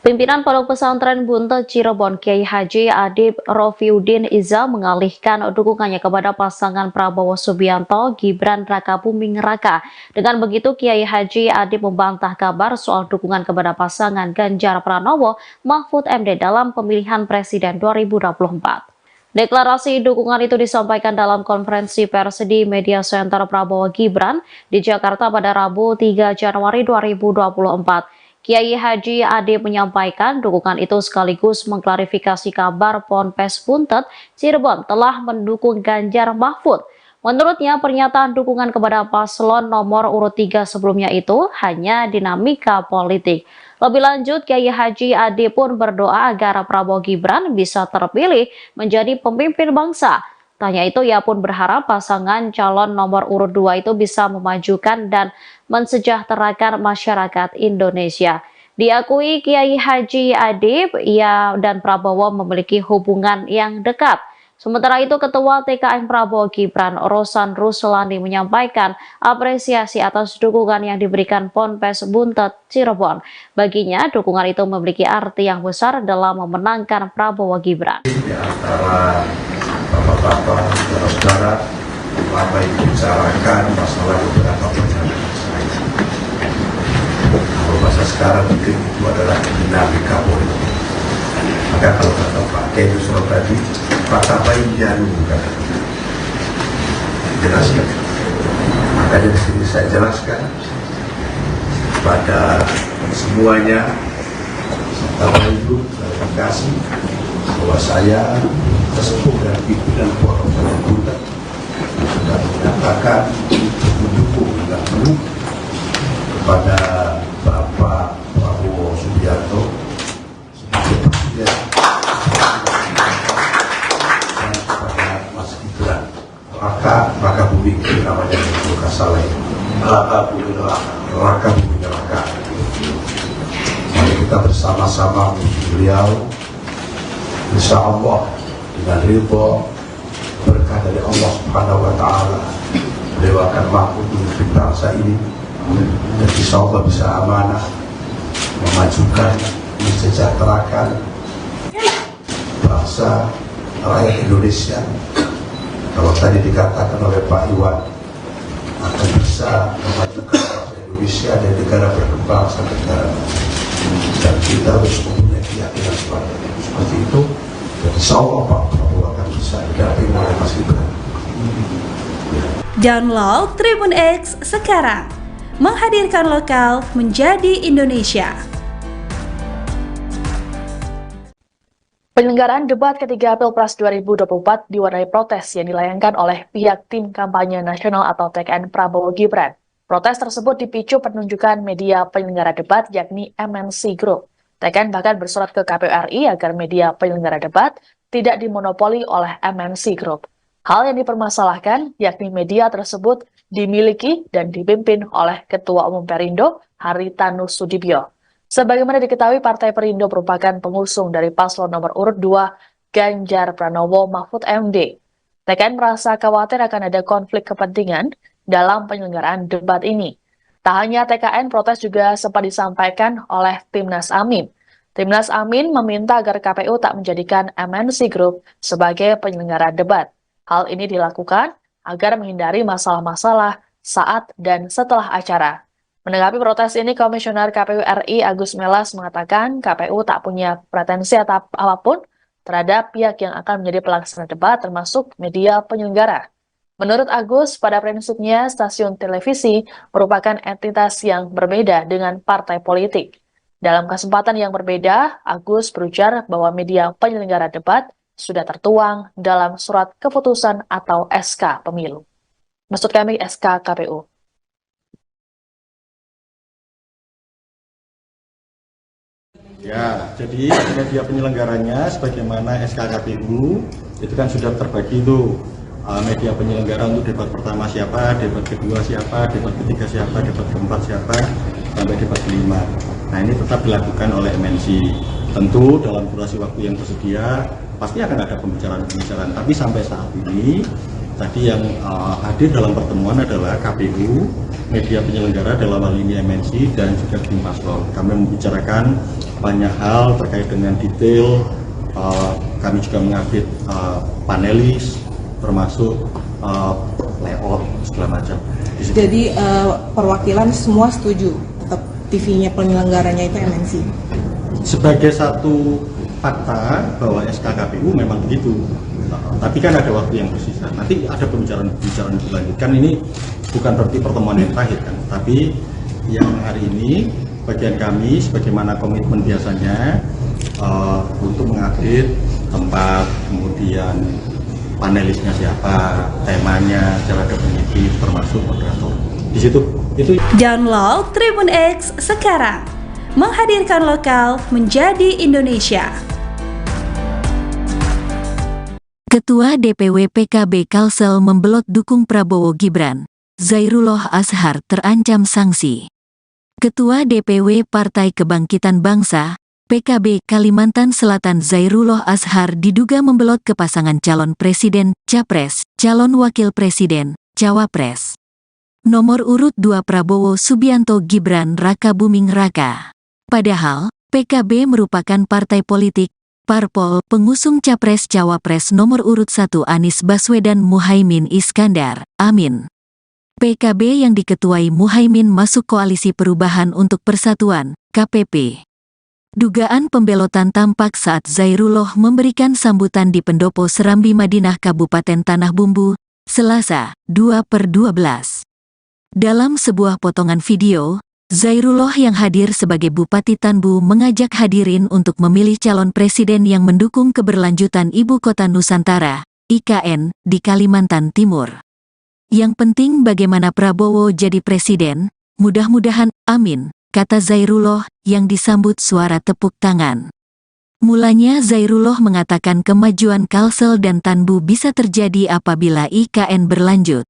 Pimpinan Pondok Pesantren Buntet Cirebon Kiai Haji Adib Rofiuddin Iza mengalihkan dukungannya kepada pasangan Prabowo Subianto Gibran Raka Buming Raka. Dengan begitu Kiai Haji Adib membantah kabar soal dukungan kepada pasangan Ganjar Pranowo Mahfud MD dalam pemilihan Presiden 2024. Deklarasi dukungan itu disampaikan dalam konferensi pers di Media Center Prabowo Gibran di Jakarta pada Rabu 3 Januari 2024. Kiai Haji Adib menyampaikan dukungan itu sekaligus mengklarifikasi kabar Ponpes Buntet Cirebon telah mendukung Ganjar Mahfud. Menurutnya pernyataan dukungan kepada paslon nomor urut 3 sebelumnya itu hanya dinamika politik. Lebih lanjut, Kiai Haji Adib pun berdoa agar Prabowo Gibran bisa terpilih menjadi pemimpin bangsa. Tanya itu ia pun berharap pasangan calon nomor urut 2 itu bisa memajukan dan mensejahterakan masyarakat Indonesia. Diakui Kiai Haji Adib, ia dan Prabowo memiliki hubungan yang dekat. Sementara itu, Ketua TKN Prabowo Gibran, Rosan Ruslani menyampaikan apresiasi atas dukungan yang diberikan Ponpes Buntet Cirebon. Baginya, dukungan itu memiliki arti yang besar dalam memenangkan Prabowo Gibran. Di antara Bapak Bapak, saudara-saudara, Bapak yang bicarakan masalah beberapa perjalanan saya. Kalau bahasa sekarang mungkin itu adalah dinamika politik. Maka kalau kata Pak Kedu tadi, kata bayi jarum kata jelaskan. Maka dari sini saya jelaskan pada semuanya, serta Ibu klarifikasi bahwa saya sesepuh dan pimpinan Forum Buta sudah menyatakan mendukung dan penuh kepada Bapak Prabowo Subianto sebagai presiden dan kepada Mas Gibran Raka Buming namanya Luka Saleh Raka Buming Raka. Mari kita bersama-sama beliau, insya Allah dengan ridho berkah dari Allah Subhanahu wa Ta'ala, beliau akan mampu memimpin bangsa ini dan insya Allah bisa amanah memajukan, mensejahterakan bangsa rakyat Indonesia. Kalau tadi dikatakan oleh Pak Iwan akan bisa memajukan bangsa Indonesia dan negara berkembang sampai negara maju, dan kita harus mempunyai keyakinan seperti itu. Dan insya Allah Pak Prabowo akan bisa didampingi oleh Mas Gibran. Download Tribun X sekarang, menghadirkan lokal menjadi Indonesia. Penyelenggaraan debat ketiga Pilpres 2024 diwarnai protes yang dilayangkan oleh pihak tim kampanye nasional atau TKN Prabowo Gibran. Protes tersebut dipicu penunjukan media penyelenggara debat yakni MNC Group. TKN bahkan bersurat ke KPU RI agar media penyelenggara debat tidak dimonopoli oleh MNC Group. Hal yang dipermasalahkan yakni media tersebut dimiliki dan dipimpin oleh Ketua Umum Perindo Haritanu Sudibyo. Sebagaimana diketahui, Partai Perindo merupakan pengusung dari paslon nomor urut 2 Ganjar Pranowo Mahfud MD. TKN merasa khawatir akan ada konflik kepentingan dalam penyelenggaraan debat ini. Tak hanya TKN, protes juga sempat disampaikan oleh Timnas Amin. Timnas Amin meminta agar KPU tak menjadikan MNC Group sebagai penyelenggara debat. Hal ini dilakukan agar menghindari masalah-masalah saat dan setelah acara. Menanggapi protes ini, Komisioner KPU RI Agus Melas mengatakan KPU tak punya pretensi apapun terhadap pihak yang akan menjadi pelaksana debat termasuk media penyelenggara. Menurut Agus, pada prinsipnya stasiun televisi merupakan entitas yang berbeda dengan partai politik. Dalam kesempatan yang berbeda, Agus berujar bahwa media penyelenggara debat sudah tertuang dalam surat keputusan atau SK pemilu. Maksud kami SK KPU. Ya, jadi media penyelenggaranya sebagaimana SK KPU itu kan sudah terbagi itu. Media penyelenggara untuk debat pertama siapa, debat kedua siapa, debat ketiga siapa, debat keempat siapa, sampai debat kelima. Nah, ini tetap dilakukan oleh MNC. Tentu dalam durasi waktu yang tersedia pasti akan ada pembicaraan-pembicaraan. Tapi sampai saat ini tadi yang hadir dalam pertemuan adalah KPU, media penyelenggara dalam hal ini MNC dan juga tim paslon. Kami membicarakan banyak hal terkait dengan detail. Kami juga mengupdate panelis, termasuk layout segala macam. Jadi perwakilan semua setuju tetap TV-nya penyelenggaranya itu MNC. Sebagai satu fakta bahwa SK KPU memang begitu. Tapi kan ada waktu yang tersisa. Nanti ada pembicaraan dilanjutkan. Ini bukan berarti pertemuan yang terakhir kan. Tapi yang hari ini bagian kami sebagaimana komitmen biasanya untuk mengupdate tempat, kemudian panelisnya siapa, temanya, cara definitif, termasuk moderator. Di situ itu. Download Tribun X sekarang, menghadirkan lokal menjadi Indonesia. Ketua DPW PKB Kalsel membelot dukung Prabowo Gibran. Zairullah Azhar terancam sanksi. Ketua DPW Partai Kebangkitan Bangsa PKB Kalimantan Selatan Zairullah Azhar diduga membelot ke pasangan calon presiden, capres, calon wakil presiden, cawapres. Nomor urut 2 Prabowo Subianto Gibran Raka Buming Raka. Padahal, PKB merupakan partai politik, Parpol pengusung Capres-Cawapres nomor urut 1 Anies Baswedan Muhaimin Iskandar, Amin. PKB yang diketuai Muhaimin masuk Koalisi Perubahan untuk Persatuan, KPP. Dugaan pembelotan tampak saat Zairullah memberikan sambutan di Pendopo Serambi Madinah Kabupaten Tanah Bumbu, Selasa, 2/12. Dalam sebuah potongan video, Zairullah yang hadir sebagai Bupati Tanbu mengajak hadirin untuk memilih calon presiden yang mendukung keberlanjutan Ibu Kota Nusantara, IKN, di Kalimantan Timur. Yang penting bagaimana Prabowo jadi presiden, mudah-mudahan, amin, kata Zairullah yang disambut suara tepuk tangan. Mulanya Zairullah mengatakan kemajuan Kalsel dan Tanbu bisa terjadi apabila IKN berlanjut.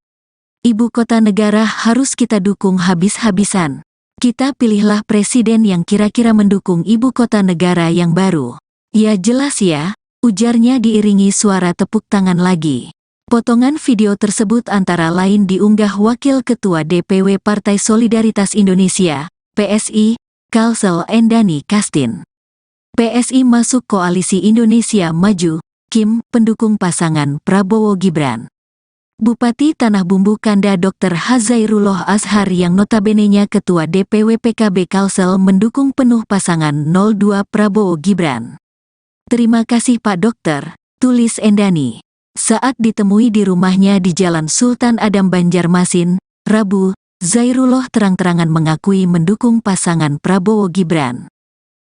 Ibu kota negara harus kita dukung habis-habisan. Kita pilihlah presiden yang kira-kira mendukung ibu kota negara yang baru. Ya jelas ya, ujarnya diiringi suara tepuk tangan lagi. Potongan video tersebut antara lain diunggah Wakil Ketua DPW Partai Solidaritas Indonesia, PSI, Kalsel Endani Kastin. PSI masuk Koalisi Indonesia Maju, Kim, pendukung pasangan Prabowo Gibran. Bupati Tanah Bumbu Kanda Dr. Zairullah Azhar yang notabenenya Ketua DPW PKB Kalsel mendukung penuh pasangan 02 Prabowo Gibran. Terima kasih Pak Dokter, tulis Endani. Saat ditemui di rumahnya di Jalan Sultan Adam Banjarmasin, Rabu, Zairullah terang-terangan mengakui mendukung pasangan Prabowo Gibran.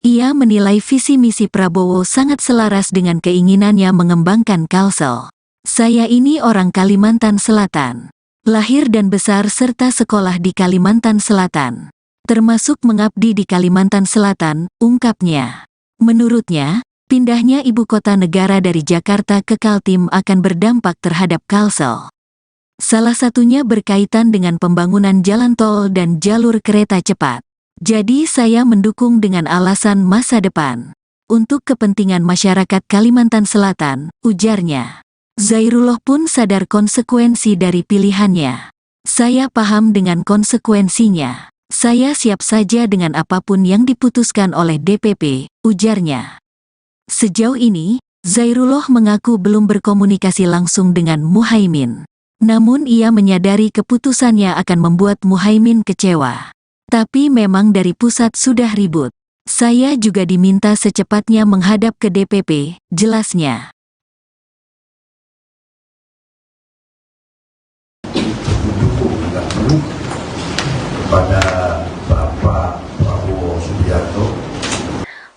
Ia menilai visi misi Prabowo sangat selaras dengan keinginannya mengembangkan Kalsel. Saya ini orang Kalimantan Selatan. Lahir dan besar serta sekolah di Kalimantan Selatan. Termasuk mengabdi di Kalimantan Selatan, ungkapnya. Menurutnya, pindahnya ibu kota negara dari Jakarta ke Kaltim akan berdampak terhadap Kalsel. Salah satunya berkaitan dengan pembangunan jalan tol dan jalur kereta cepat. Jadi saya mendukung dengan alasan masa depan. Untuk kepentingan masyarakat Kalimantan Selatan, ujarnya. Zairullah pun sadar konsekuensi dari pilihannya. Saya paham dengan konsekuensinya. Saya siap saja dengan apapun yang diputuskan oleh DPP, ujarnya. Sejauh ini, Zairullah mengaku belum berkomunikasi langsung dengan Muhaimin. Namun ia menyadari keputusannya akan membuat Muhaimin kecewa. Tapi memang dari pusat sudah ribut. Saya juga diminta secepatnya menghadap ke DPP, jelasnya. Kepada Bapak Prabowo Subianto.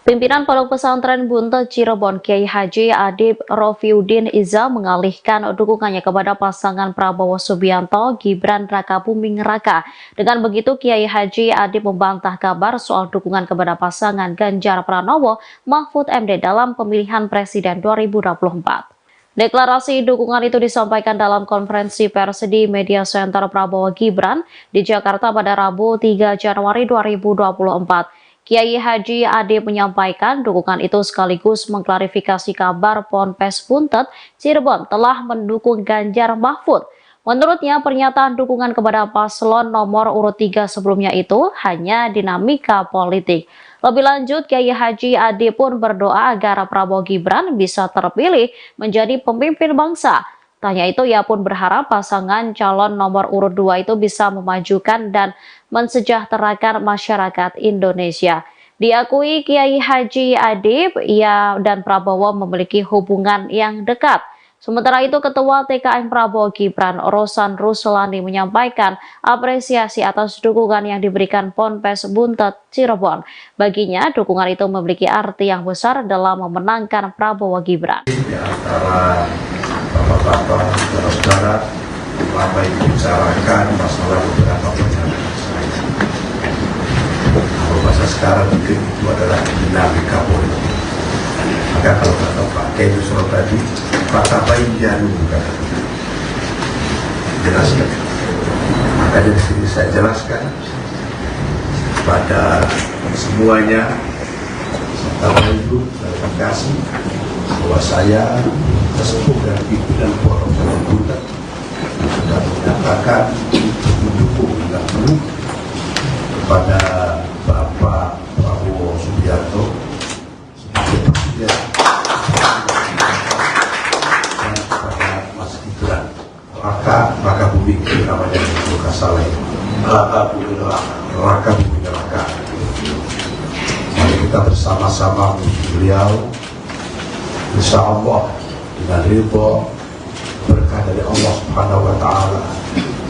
Pimpinan Pondok Pesantren Buntet Cirebon Kiai Haji Adib Rofiuddin Iza mengalihkan dukungannya kepada pasangan Prabowo Subianto Gibran Rakabuming Raka. Dengan begitu Kiai Haji Adib membantah kabar soal dukungan kepada pasangan Ganjar Pranowo Mahfud MD dalam pemilihan Presiden 2024. Deklarasi dukungan itu disampaikan dalam konferensi pers di Media Center Prabowo Gibran di Jakarta pada Rabu 3 Januari 2024. Kiai Haji Adib menyampaikan dukungan itu sekaligus mengklarifikasi kabar Ponpes Buntet Cirebon telah mendukung Ganjar Mahfud. Menurutnya pernyataan dukungan kepada paslon nomor urut 3 sebelumnya itu hanya dinamika politik. Lebih lanjut, Kiai Haji Adib pun berdoa agar Prabowo Gibran bisa terpilih menjadi pemimpin bangsa. Tanya itu ia pun berharap pasangan calon nomor urut 2 itu bisa memajukan dan mensejahterakan masyarakat Indonesia. Diakui Kiai Haji Adib, ia dan Prabowo memiliki hubungan yang dekat. Sementara itu, Ketua TKN Prabowo Gibran, Rosan Ruslani menyampaikan apresiasi atas dukungan yang diberikan Ponpes Buntet Cirebon. Baginya, dukungan itu memiliki arti yang besar dalam memenangkan Prabowo Gibran. Di antara bapak-bapak, saudara-saudara, apa yang dibicarakan masalah beberapa pernyataan saya. Kalau bahasa sekarang mungkin itu adalah dinamika politik. Maka kalau kata Pak Kiai Yusuf tadi, Pak Tabai Janu bukan jelaskan. Makanya di sini saya jelaskan pada semuanya, serta ibu terima kasih bahwa saya sesepuh dan pimpinan Pondok Pesantren Buntet sudah menyatakan mendukung dan penuh kepada Bapak Prabowo Subianto sebagai presiden Raka bumi itu namanya bukan salah. Raka bumi neraka. Mari kita bersama-sama beliau, insya Allah dengan ridho berkah dari Allah Subhanahu Wa Taala,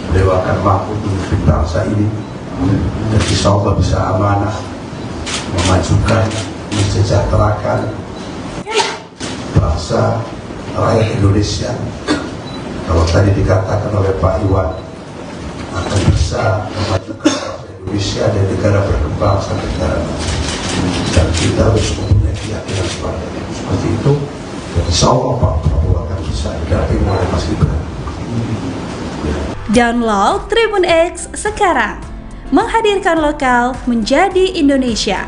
beliau akan mampu memimpin bangsa ini dan insya Allah bisa amanah memajukan, mensejahterakan bangsa rakyat Indonesia. Kalau tadi dikatakan oleh Pak Iwan akan bisa memajukan bangsa Indonesia dan negara berkembang sampai negara maju. Dan kita harus mempunyai keyakinan seperti itu. Dan insya Allah Pak Prabowo akan bisa didampingi oleh Mas Gibran. Download Tribun X sekarang, menghadirkan lokal menjadi Indonesia.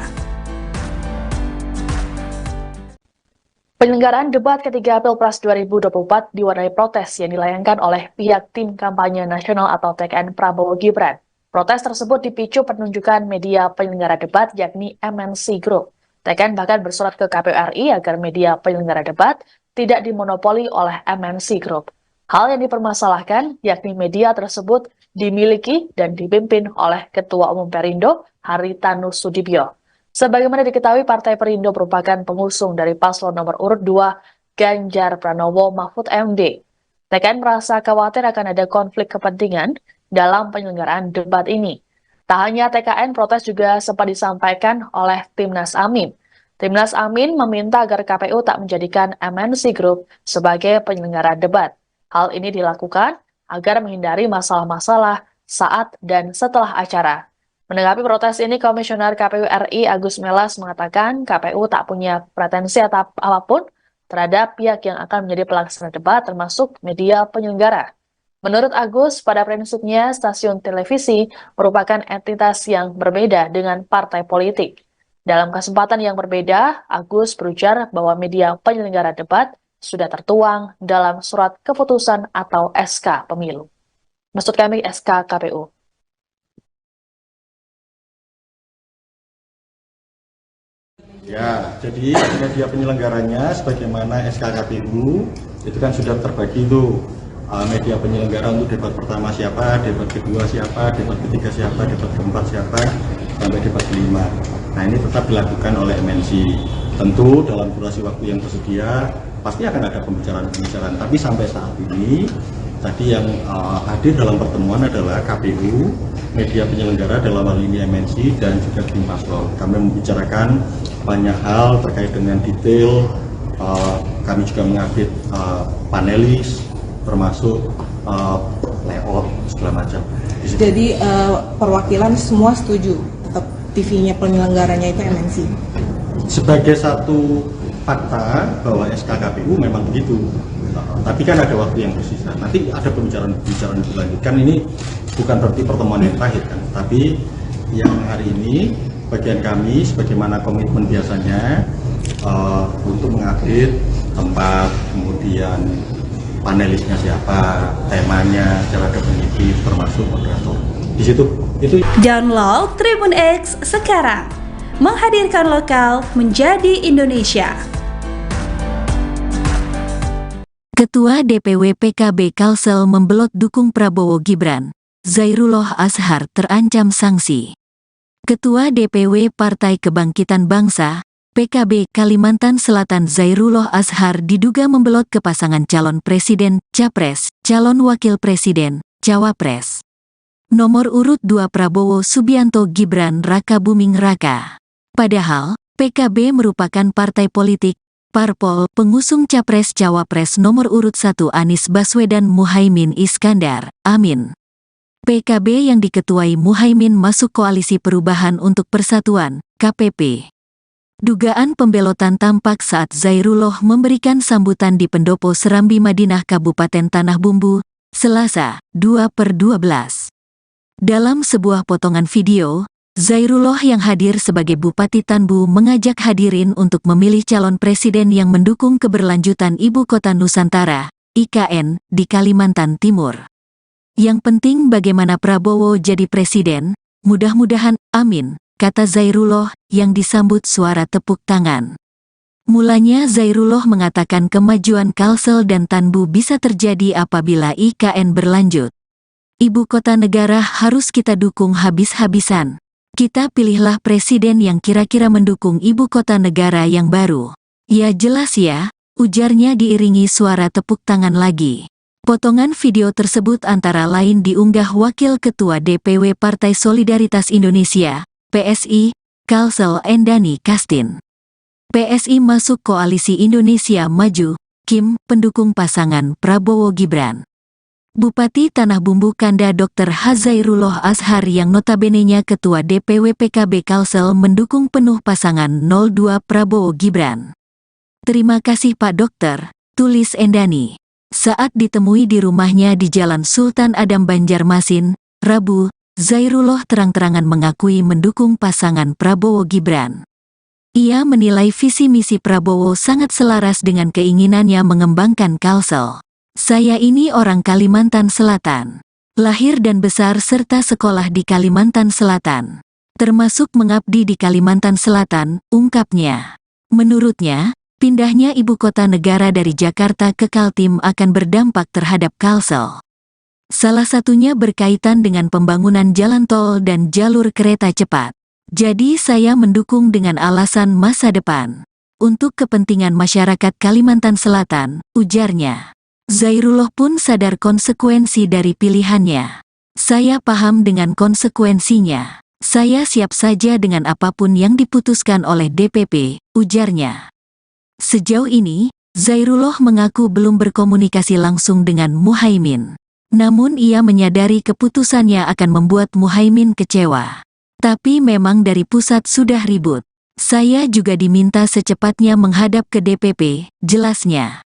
Penyelenggaraan debat ketiga Pilpres 2024 diwarnai protes yang dilayangkan oleh pihak tim kampanye nasional atau TKN Prabowo Gibran. Protes tersebut dipicu penunjukan media penyelenggara debat yakni MNC Group. TKN bahkan bersurat ke KPU RI agar media penyelenggara debat tidak dimonopoli oleh MNC Group. Hal yang dipermasalahkan yakni media tersebut dimiliki dan dipimpin oleh Ketua Umum Perindo Haritanu Sudibyo. Sebagaimana diketahui, Partai Perindo merupakan pengusung dari paslon nomor urut 2 Ganjar Pranowo Mahfud MD. TKN merasa khawatir akan ada konflik kepentingan dalam penyelenggaraan debat ini. Tak hanya TKN, protes juga sempat disampaikan oleh Timnas Amin. Timnas Amin meminta agar KPU tak menjadikan MNC Group sebagai penyelenggara debat. Hal ini dilakukan agar menghindari masalah-masalah saat dan setelah acara. Menanggapi protes ini, Komisioner KPU RI Agus Melas mengatakan KPU tak punya pretensi apapun terhadap pihak yang akan menjadi pelaksana debat termasuk media penyelenggara. Menurut Agus, pada prinsipnya stasiun televisi merupakan entitas yang berbeda dengan partai politik. Dalam kesempatan yang berbeda, Agus berujar bahwa media penyelenggara debat sudah tertuang dalam surat keputusan atau SK pemilu. Maksud kami SK KPU. Ya, jadi media penyelenggaranya sebagaimana SKKPU itu kan sudah terbagi itu media penyelenggara untuk debat pertama siapa, debat kedua siapa, debat ketiga siapa, debat keempat siapa, sampai debat kelima. Nah, ini tetap dilakukan oleh MNC. Tentu dalam durasi waktu yang tersedia pasti akan ada pembicaraan-pembicaraan. Tapi sampai saat ini tadi yang hadir dalam pertemuan adalah KPU, media penyelenggara dalam hal ini MNC dan juga tim paslon. Kami membicarakan banyak hal terkait dengan detail. Kami juga mengupdate panelis, termasuk layout segala macam. Jadi perwakilan semua setuju, tetap TV-nya penyelenggaranya itu MNC. Sebagai satu fakta bahwa SKKPU memang begitu. Tapi kan ada waktu yang tersisa. Nanti ada pembicaraan lebih lanjut. Kan ini bukan berarti pertemuan yang terakhir kan. Tapi yang hari ini bagian kami sebagaimana komitmen biasanya untuk mengupdate tempat, kemudian panelisnya siapa, temanya, secara definitif, termasuk moderator. Di situ itu. Download Tribun X sekarang, menghadirkan lokal menjadi Indonesia. Ketua DPW PKB Kalsel membelot dukung Prabowo Gibran. Zairullah Azhar terancam sanksi. Ketua DPW Partai Kebangkitan Bangsa, PKB Kalimantan Selatan Zairullah Azhar diduga membelot ke pasangan calon presiden, capres, calon wakil presiden, cawapres. Nomor urut 2 Prabowo Subianto Gibran Raka Buming Raka. Padahal, PKB merupakan partai politik, parpol pengusung capres-cawapres nomor urut 1 Anies Baswedan Muhaimin Iskandar, Amin. PKB yang diketuai Muhaimin masuk Koalisi Perubahan untuk Persatuan, KPP. Dugaan pembelotan tampak saat Zairullah memberikan sambutan di Pendopo Serambi Madinah Kabupaten Tanah Bumbu, Selasa, 2/12. Dalam sebuah potongan video, Zairullah yang hadir sebagai Bupati Tanbu mengajak hadirin untuk memilih calon presiden yang mendukung keberlanjutan Ibu Kota Nusantara, IKN, di Kalimantan Timur. Yang penting bagaimana Prabowo jadi presiden, mudah-mudahan, amin, kata Zairullah yang disambut suara tepuk tangan. Mulanya Zairullah mengatakan kemajuan Kalsel dan Tanbu bisa terjadi apabila IKN berlanjut. Ibu kota negara harus kita dukung habis-habisan. Kita pilihlah presiden yang kira-kira mendukung ibu kota negara yang baru. Ya jelas ya, ujarnya diiringi suara tepuk tangan lagi. Potongan video tersebut antara lain diunggah Wakil Ketua DPW Partai Solidaritas Indonesia, PSI, Kalsel Endani Kastin. PSI masuk Koalisi Indonesia Maju, Kim, pendukung pasangan Prabowo Gibran. Bupati Tanah Bumbu Kanda Dr. Zairullah Azhar yang notabenenya Ketua DPW PKB Kalsel mendukung penuh pasangan 02 Prabowo Gibran. Terima kasih Pak Dokter, tulis Endani. Saat ditemui di rumahnya di Jalan Sultan Adam Banjarmasin, Rabu, Zairullah terang-terangan mengakui mendukung pasangan Prabowo Gibran. Ia menilai visi misi Prabowo sangat selaras dengan keinginannya mengembangkan Kalsel. Saya ini orang Kalimantan Selatan. Lahir dan besar serta sekolah di Kalimantan Selatan. Termasuk mengabdi di Kalimantan Selatan, ungkapnya. Menurutnya, pindahnya ibu kota negara dari Jakarta ke Kaltim akan berdampak terhadap Kalsel. Salah satunya berkaitan dengan pembangunan jalan tol dan jalur kereta cepat. Jadi saya mendukung dengan alasan masa depan. Untuk kepentingan masyarakat Kalimantan Selatan, ujarnya. Zairullah pun sadar konsekuensi dari pilihannya. Saya paham dengan konsekuensinya. Saya siap saja dengan apapun yang diputuskan oleh DPP, ujarnya. Sejauh ini, Zairullah mengaku belum berkomunikasi langsung dengan Muhaimin. Namun ia menyadari keputusannya akan membuat Muhaimin kecewa. Tapi memang dari pusat sudah ribut. Saya juga diminta secepatnya menghadap ke DPP, jelasnya.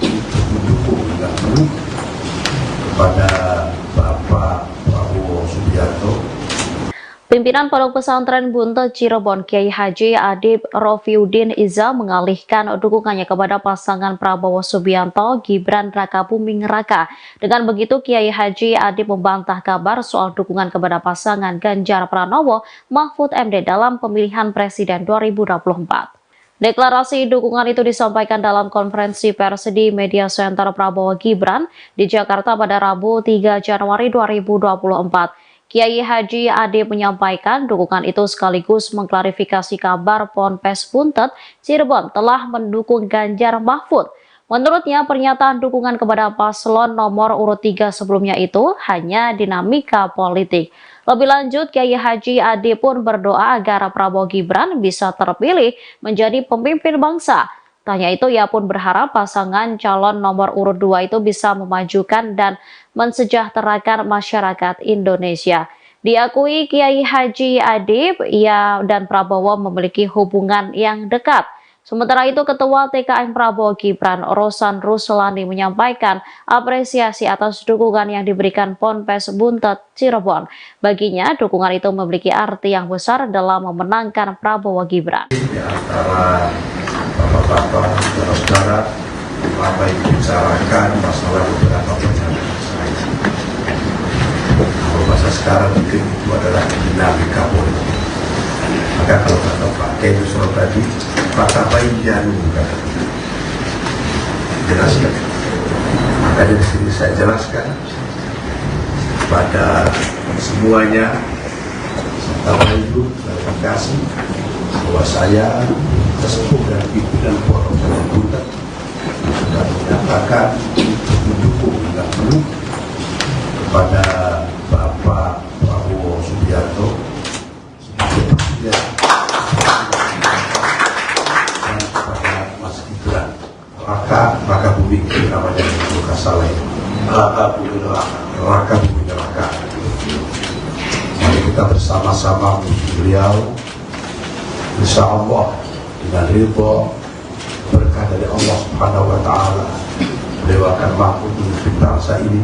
Mendukung dan penuh kepada Bapak Prabowo Subianto. Pimpinan Pondok Pesantren Buntet Cirebon Kiai Haji Adib Rofiuddin Iza mengalihkan dukungannya kepada pasangan Prabowo Subianto Gibran Rakabuming Raka. Dengan begitu Kiai Haji Adib membantah kabar soal dukungan kepada pasangan Ganjar Pranowo Mahfud MD dalam pemilihan Presiden 2024. Deklarasi dukungan itu disampaikan dalam konferensi pers di Media Center Prabowo Gibran di Jakarta pada Rabu 3 Januari 2024. Kiai Haji Adib menyampaikan dukungan itu sekaligus mengklarifikasi kabar Ponpes Buntet Cirebon telah mendukung Ganjar Mahfud. Menurutnya pernyataan dukungan kepada paslon nomor urut 3 sebelumnya itu hanya dinamika politik. Lebih lanjut, Kiai Haji Adib pun berdoa agar Prabowo Gibran bisa terpilih menjadi pemimpin bangsa. Tanya itu ia pun berharap pasangan calon nomor urut 2 itu bisa memajukan dan mensejahterakan masyarakat Indonesia. Diakui Kiai Haji Adib, ia dan Prabowo memiliki hubungan yang dekat. Sementara itu Ketua TKN Prabowo Gibran Rosan Ruslani menyampaikan apresiasi atas dukungan yang diberikan Ponpes Buntet Cirebon. Baginya dukungan itu memiliki arti yang besar dalam memenangkan Prabowo Gibran. Di antara bapak-bapak, saudara-saudara, Bapak Ibu bicarakan masalah beberapa pertanyaan saya. Kalau bahasa sekarang mungkin itu adalah dinamika politik. Maka kalau kata Pak Kedusro tadi, kata baik jangan jelaskan. Maka dari sini saya jelaskan pada semuanya, Bapak Ibu, terima kasih bahwa saya sesepuh dan pimpinan Pondok Pesantren Buntet sudah menyatakan mendukung dan penuh kepada Bapak Prabowo Subianto sebagai presiden dan kepada Mas Gibran Raka Buming namanya Luka Saleh Raka Buming Raka. Mari kita bersama-sama memuji beliau, insya Allah dengan ridho berkah dari Allah Subhanahu wa Ta'ala, beliau akan mampu memimpin bangsa ini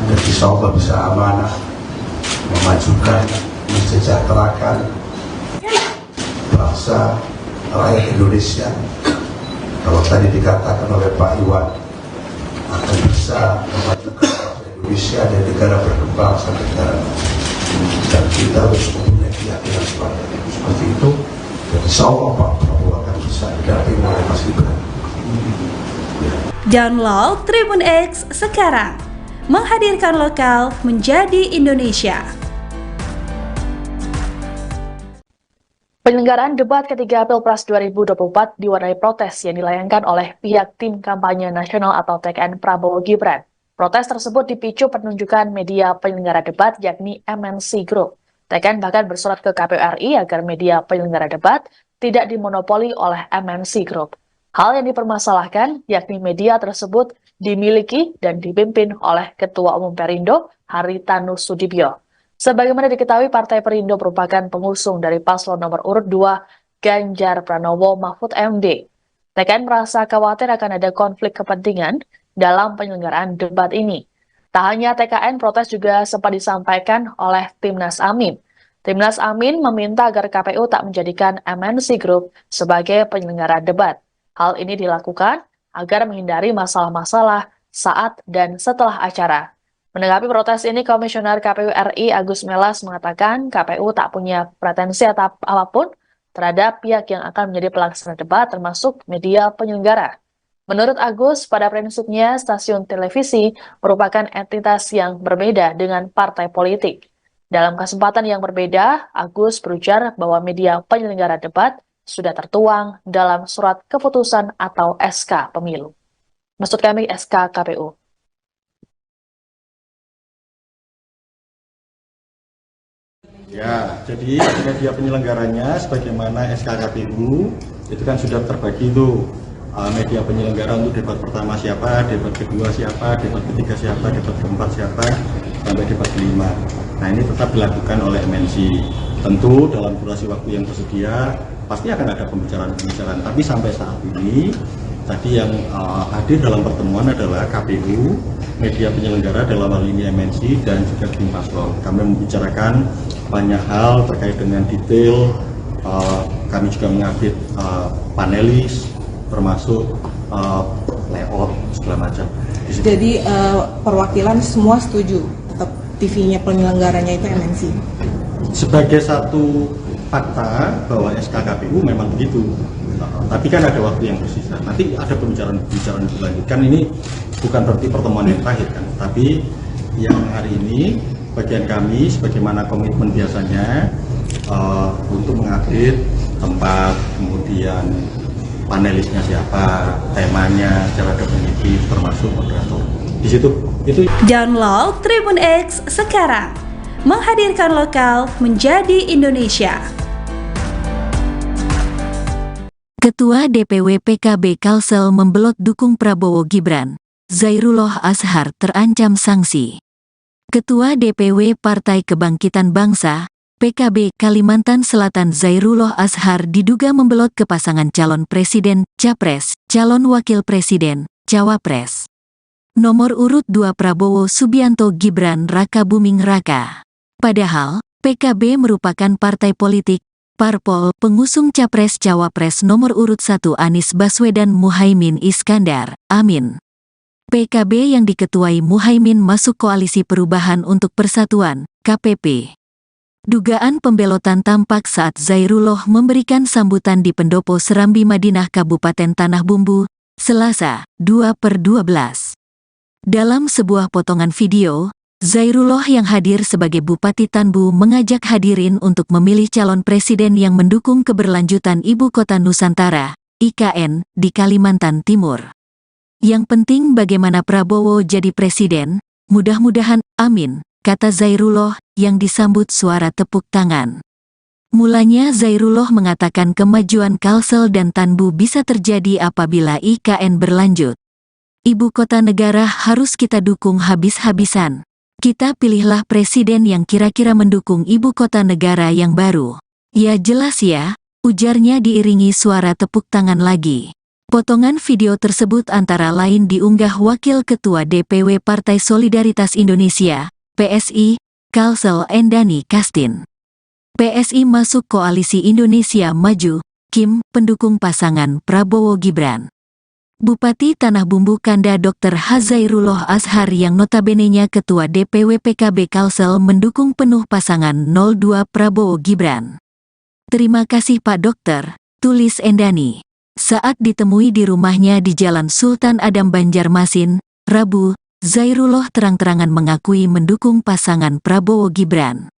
dan insya Allah bisa amanah, memajukan, mensejahterakan bangsa rakyat Indonesia. Kalau tadi dikatakan oleh Pak Iwan akan bisa memajukan bangsa Indonesia dan negara berkembang sampai negara maju, dan kita harus mempunyai keyakinan seperti itu. Dan insya Allah Pak Prabowo akan bisa didampingi oleh Mas Gibran. Download Tribun X sekarang, menghadirkan lokal menjadi Indonesia. Penyelenggaraan debat ketiga Pilpres 2024 diwarnai protes yang dilayangkan oleh pihak tim kampanye nasional atau TKN Prabowo Gibran. Protes tersebut dipicu penunjukan media penyelenggara debat yakni MNC Group. TKN bahkan bersurat ke KPU RI agar media penyelenggara debat tidak dimonopoli oleh MNC Group. Hal yang dipermasalahkan yakni media tersebut dimiliki dan dipimpin oleh Ketua Umum Perindo Haritanu Sudibyo. Sebagaimana diketahui, Partai Perindo merupakan pengusung dari paslon nomor urut 2 Ganjar Pranowo Mahfud MD. TKN merasa khawatir akan ada konflik kepentingan dalam penyelenggaraan debat ini. Tak hanya TKN, protes juga sempat disampaikan oleh Timnas Amin. Timnas Amin meminta agar KPU tak menjadikan MNC Group sebagai penyelenggara debat. Hal ini dilakukan agar menghindari masalah-masalah saat dan setelah acara. Menanggapi protes ini, Komisioner KPU RI Agus Melas mengatakan KPU tak punya pretensi apapun terhadap pihak yang akan menjadi pelaksana debat termasuk media penyelenggara. Menurut Agus, pada prinsipnya stasiun televisi merupakan entitas yang berbeda dengan partai politik. Dalam kesempatan yang berbeda, Agus berujar bahwa media penyelenggara debat sudah tertuang dalam surat keputusan atau SK pemilu. Maksud kami SK KPU. Ya, jadi media penyelenggaranya sebagaimana SK KPU itu kan sudah terbagi itu. Media penyelenggara untuk debat pertama siapa, debat kedua siapa, debat ketiga siapa, debat keempat siapa, sampai debat kelima. Nah, ini tetap dilakukan oleh MNC. Tentu dalam durasi waktu yang tersedia pasti akan ada pembicaraan-pembicaraan. Tapi sampai saat ini tadi yang hadir dalam pertemuan adalah KPU, media penyelenggara dalam hal ini MNC dan juga tim paslon. Kami membicarakan banyak hal terkait dengan detail. Kami juga mengupdate panelis, termasuk layout segala macam. Jadi perwakilan semua setuju tetap TV-nya penyelenggaranya itu MNC. Sebagai satu fakta bahwa SK KPU memang begitu. Tapi kan ada waktu yang tersisa. Nanti ada pembicaraan dilanjutkan. Ini bukan berarti pertemuan yang terakhir kan. Tapi yang hari ini bagian kami sebagaimana komitmen biasanya untuk mengupdate tempat, kemudian panelisnya siapa, temanya secara definitif, termasuk moderator. Di situ itu. Download Tribun X sekarang, menghadirkan lokal menjadi Indonesia. Ketua DPW PKB Kalsel membelot dukung Prabowo Gibran. Zairullah Azhar terancam sanksi. Ketua DPW Partai Kebangkitan Bangsa PKB Kalimantan Selatan Zairullah Azhar diduga membelot ke pasangan calon presiden, capres, calon wakil presiden, cawapres. Nomor urut 2 Prabowo Subianto Gibran Raka Buming Raka. Padahal, PKB merupakan partai politik, parpol pengusung capres cawapres nomor urut 1 Anies Baswedan Muhaimin Iskandar, Amin. PKB yang diketuai Muhaimin masuk Koalisi Perubahan untuk Persatuan, KPP. Dugaan pembelotan tampak saat Zairullah memberikan sambutan di Pendopo Serambi Madinah Kabupaten Tanah Bumbu, Selasa, 2/12. Dalam sebuah potongan video, Zairullah yang hadir sebagai Bupati Tanbu mengajak hadirin untuk memilih calon presiden yang mendukung keberlanjutan Ibu Kota Nusantara, IKN, di Kalimantan Timur. Yang penting bagaimana Prabowo jadi presiden, mudah-mudahan, amin, kata Zairullah, yang disambut suara tepuk tangan. Mulanya Zairullah mengatakan kemajuan Kalsel dan Tanbu bisa terjadi apabila IKN berlanjut. Ibu kota negara harus kita dukung habis-habisan. Kita pilihlah presiden yang kira-kira mendukung ibu kota negara yang baru. Ya jelas ya, ujarnya diiringi suara tepuk tangan lagi. Potongan video tersebut antara lain diunggah Wakil Ketua DPW Partai Solidaritas Indonesia, PSI, Kalsel Endani Kastin. PSI masuk Koalisi Indonesia Maju, Kim, pendukung pasangan Prabowo Gibran. Bupati Tanah Bumbu Kanda Dr. Zairullah Azhar yang notabenenya Ketua DPW PKB Kalsel mendukung penuh pasangan 02 Prabowo Gibran. Terima kasih Pak Dokter, tulis Endani. Saat ditemui di rumahnya di Jalan Sultan Adam Banjarmasin, Rabu, Zairullah terang-terangan mengakui mendukung pasangan Prabowo Gibran.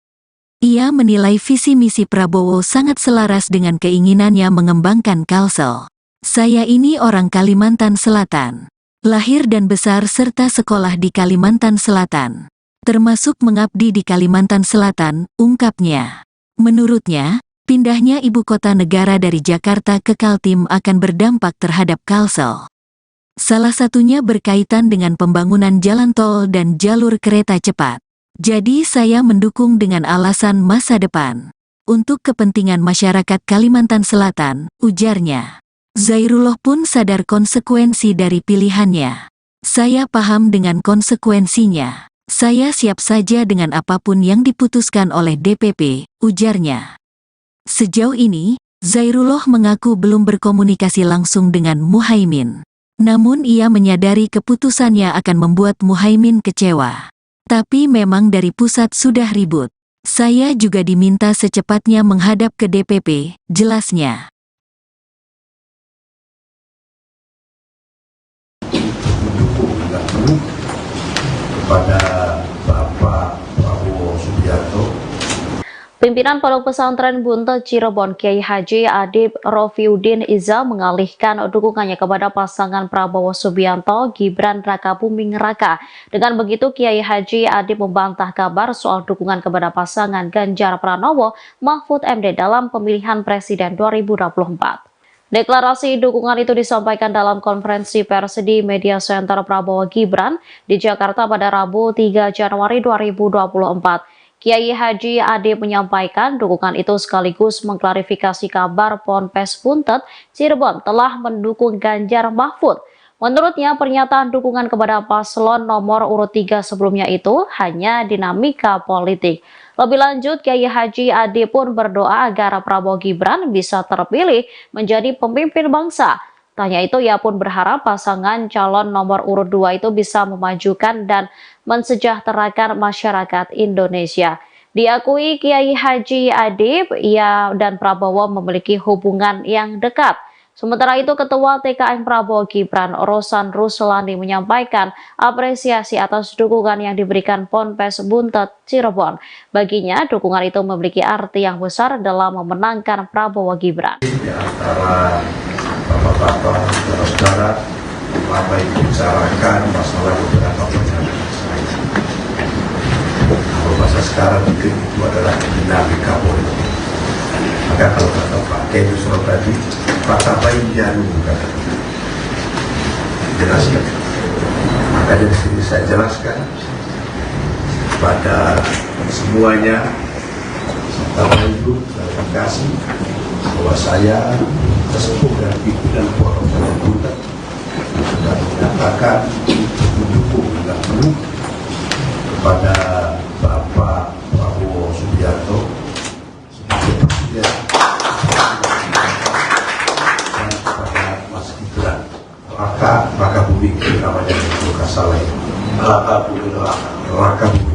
Ia menilai visi misi Prabowo sangat selaras dengan keinginannya mengembangkan Kalsel. Saya ini orang Kalimantan Selatan. Lahir dan besar serta sekolah di Kalimantan Selatan. Termasuk mengabdi di Kalimantan Selatan, ungkapnya. Menurutnya, pindahnya ibu kota negara dari Jakarta ke Kaltim akan berdampak terhadap Kalsel. Salah satunya berkaitan dengan pembangunan jalan tol dan jalur kereta cepat. Jadi saya mendukung dengan alasan masa depan. Untuk kepentingan masyarakat Kalimantan Selatan, ujarnya. Zairullah pun sadar konsekuensi dari pilihannya. Saya paham dengan konsekuensinya. Saya siap saja dengan apapun yang diputuskan oleh DPP, ujarnya. Sejauh ini, Zairullah mengaku belum berkomunikasi langsung dengan Muhaimin. Namun ia menyadari keputusannya akan membuat Muhaimin kecewa. Tapi memang dari pusat sudah ribut. Saya juga diminta secepatnya menghadap ke DPP, jelasnya. Kepada Bapak Prabowo Subianto. Pimpinan Pondok Pesantren Buntet Cirebon Kiai Haji Adib Rofiuddin Iza mengalihkan dukungannya kepada pasangan Prabowo Subianto Gibran Rakabuming Raka. Dengan begitu Kiai Haji Adib membantah kabar soal dukungan kepada pasangan Ganjar Pranowo Mahfud MD dalam pemilihan presiden 2024. Deklarasi dukungan itu disampaikan dalam konferensi pers di Media Center Prabowo Gibran di Jakarta pada Rabu 3 Januari 2024. Kiai Haji Adib menyampaikan dukungan itu sekaligus mengklarifikasi kabar Ponpes Buntet Cirebon telah mendukung Ganjar Mahfud. Menurutnya pernyataan dukungan kepada paslon nomor urut 3 sebelumnya itu hanya dinamika politik. Lebih lanjut, Kiai Haji Adib pun berdoa agar Prabowo Gibran bisa terpilih menjadi pemimpin bangsa. Tanya itu ia pun berharap pasangan calon nomor urut 2 itu bisa memajukan dan mensejahterakan masyarakat Indonesia. Diakui Kiai Haji Adib, ia dan Prabowo memiliki hubungan yang dekat. Sementara itu, Ketua TKN Prabowo Gibran, Rosan Ruslani menyampaikan apresiasi atas dukungan yang diberikan Ponpes Buntet Cirebon. Baginya, dukungan itu memiliki arti yang besar dalam memenangkan Prabowo Gibran. Di antara bapak-bapak, saudara-saudara, apa yang dibicarakan masalah beberapa pernyataan saya. Kalau bahasa sekarang mungkin itu adalah dinamika politik. Maka kalau kata Pak Kiai Yusuf tadi, Pak Tabainnya bukan jelaskan. Makanya di sini saya jelaskan pada semuanya, Bapak Ibu, terima kasih bahwa saya sesepuh dan pimpinan Pondok Pesantren Buntet sudah menyatakan mendukung dengan penuh kepada Bapak Prabowo Subianto sebagai presiden dan kepada Mas Gibran Rakabuming namanya itu Kasalai Rakabuming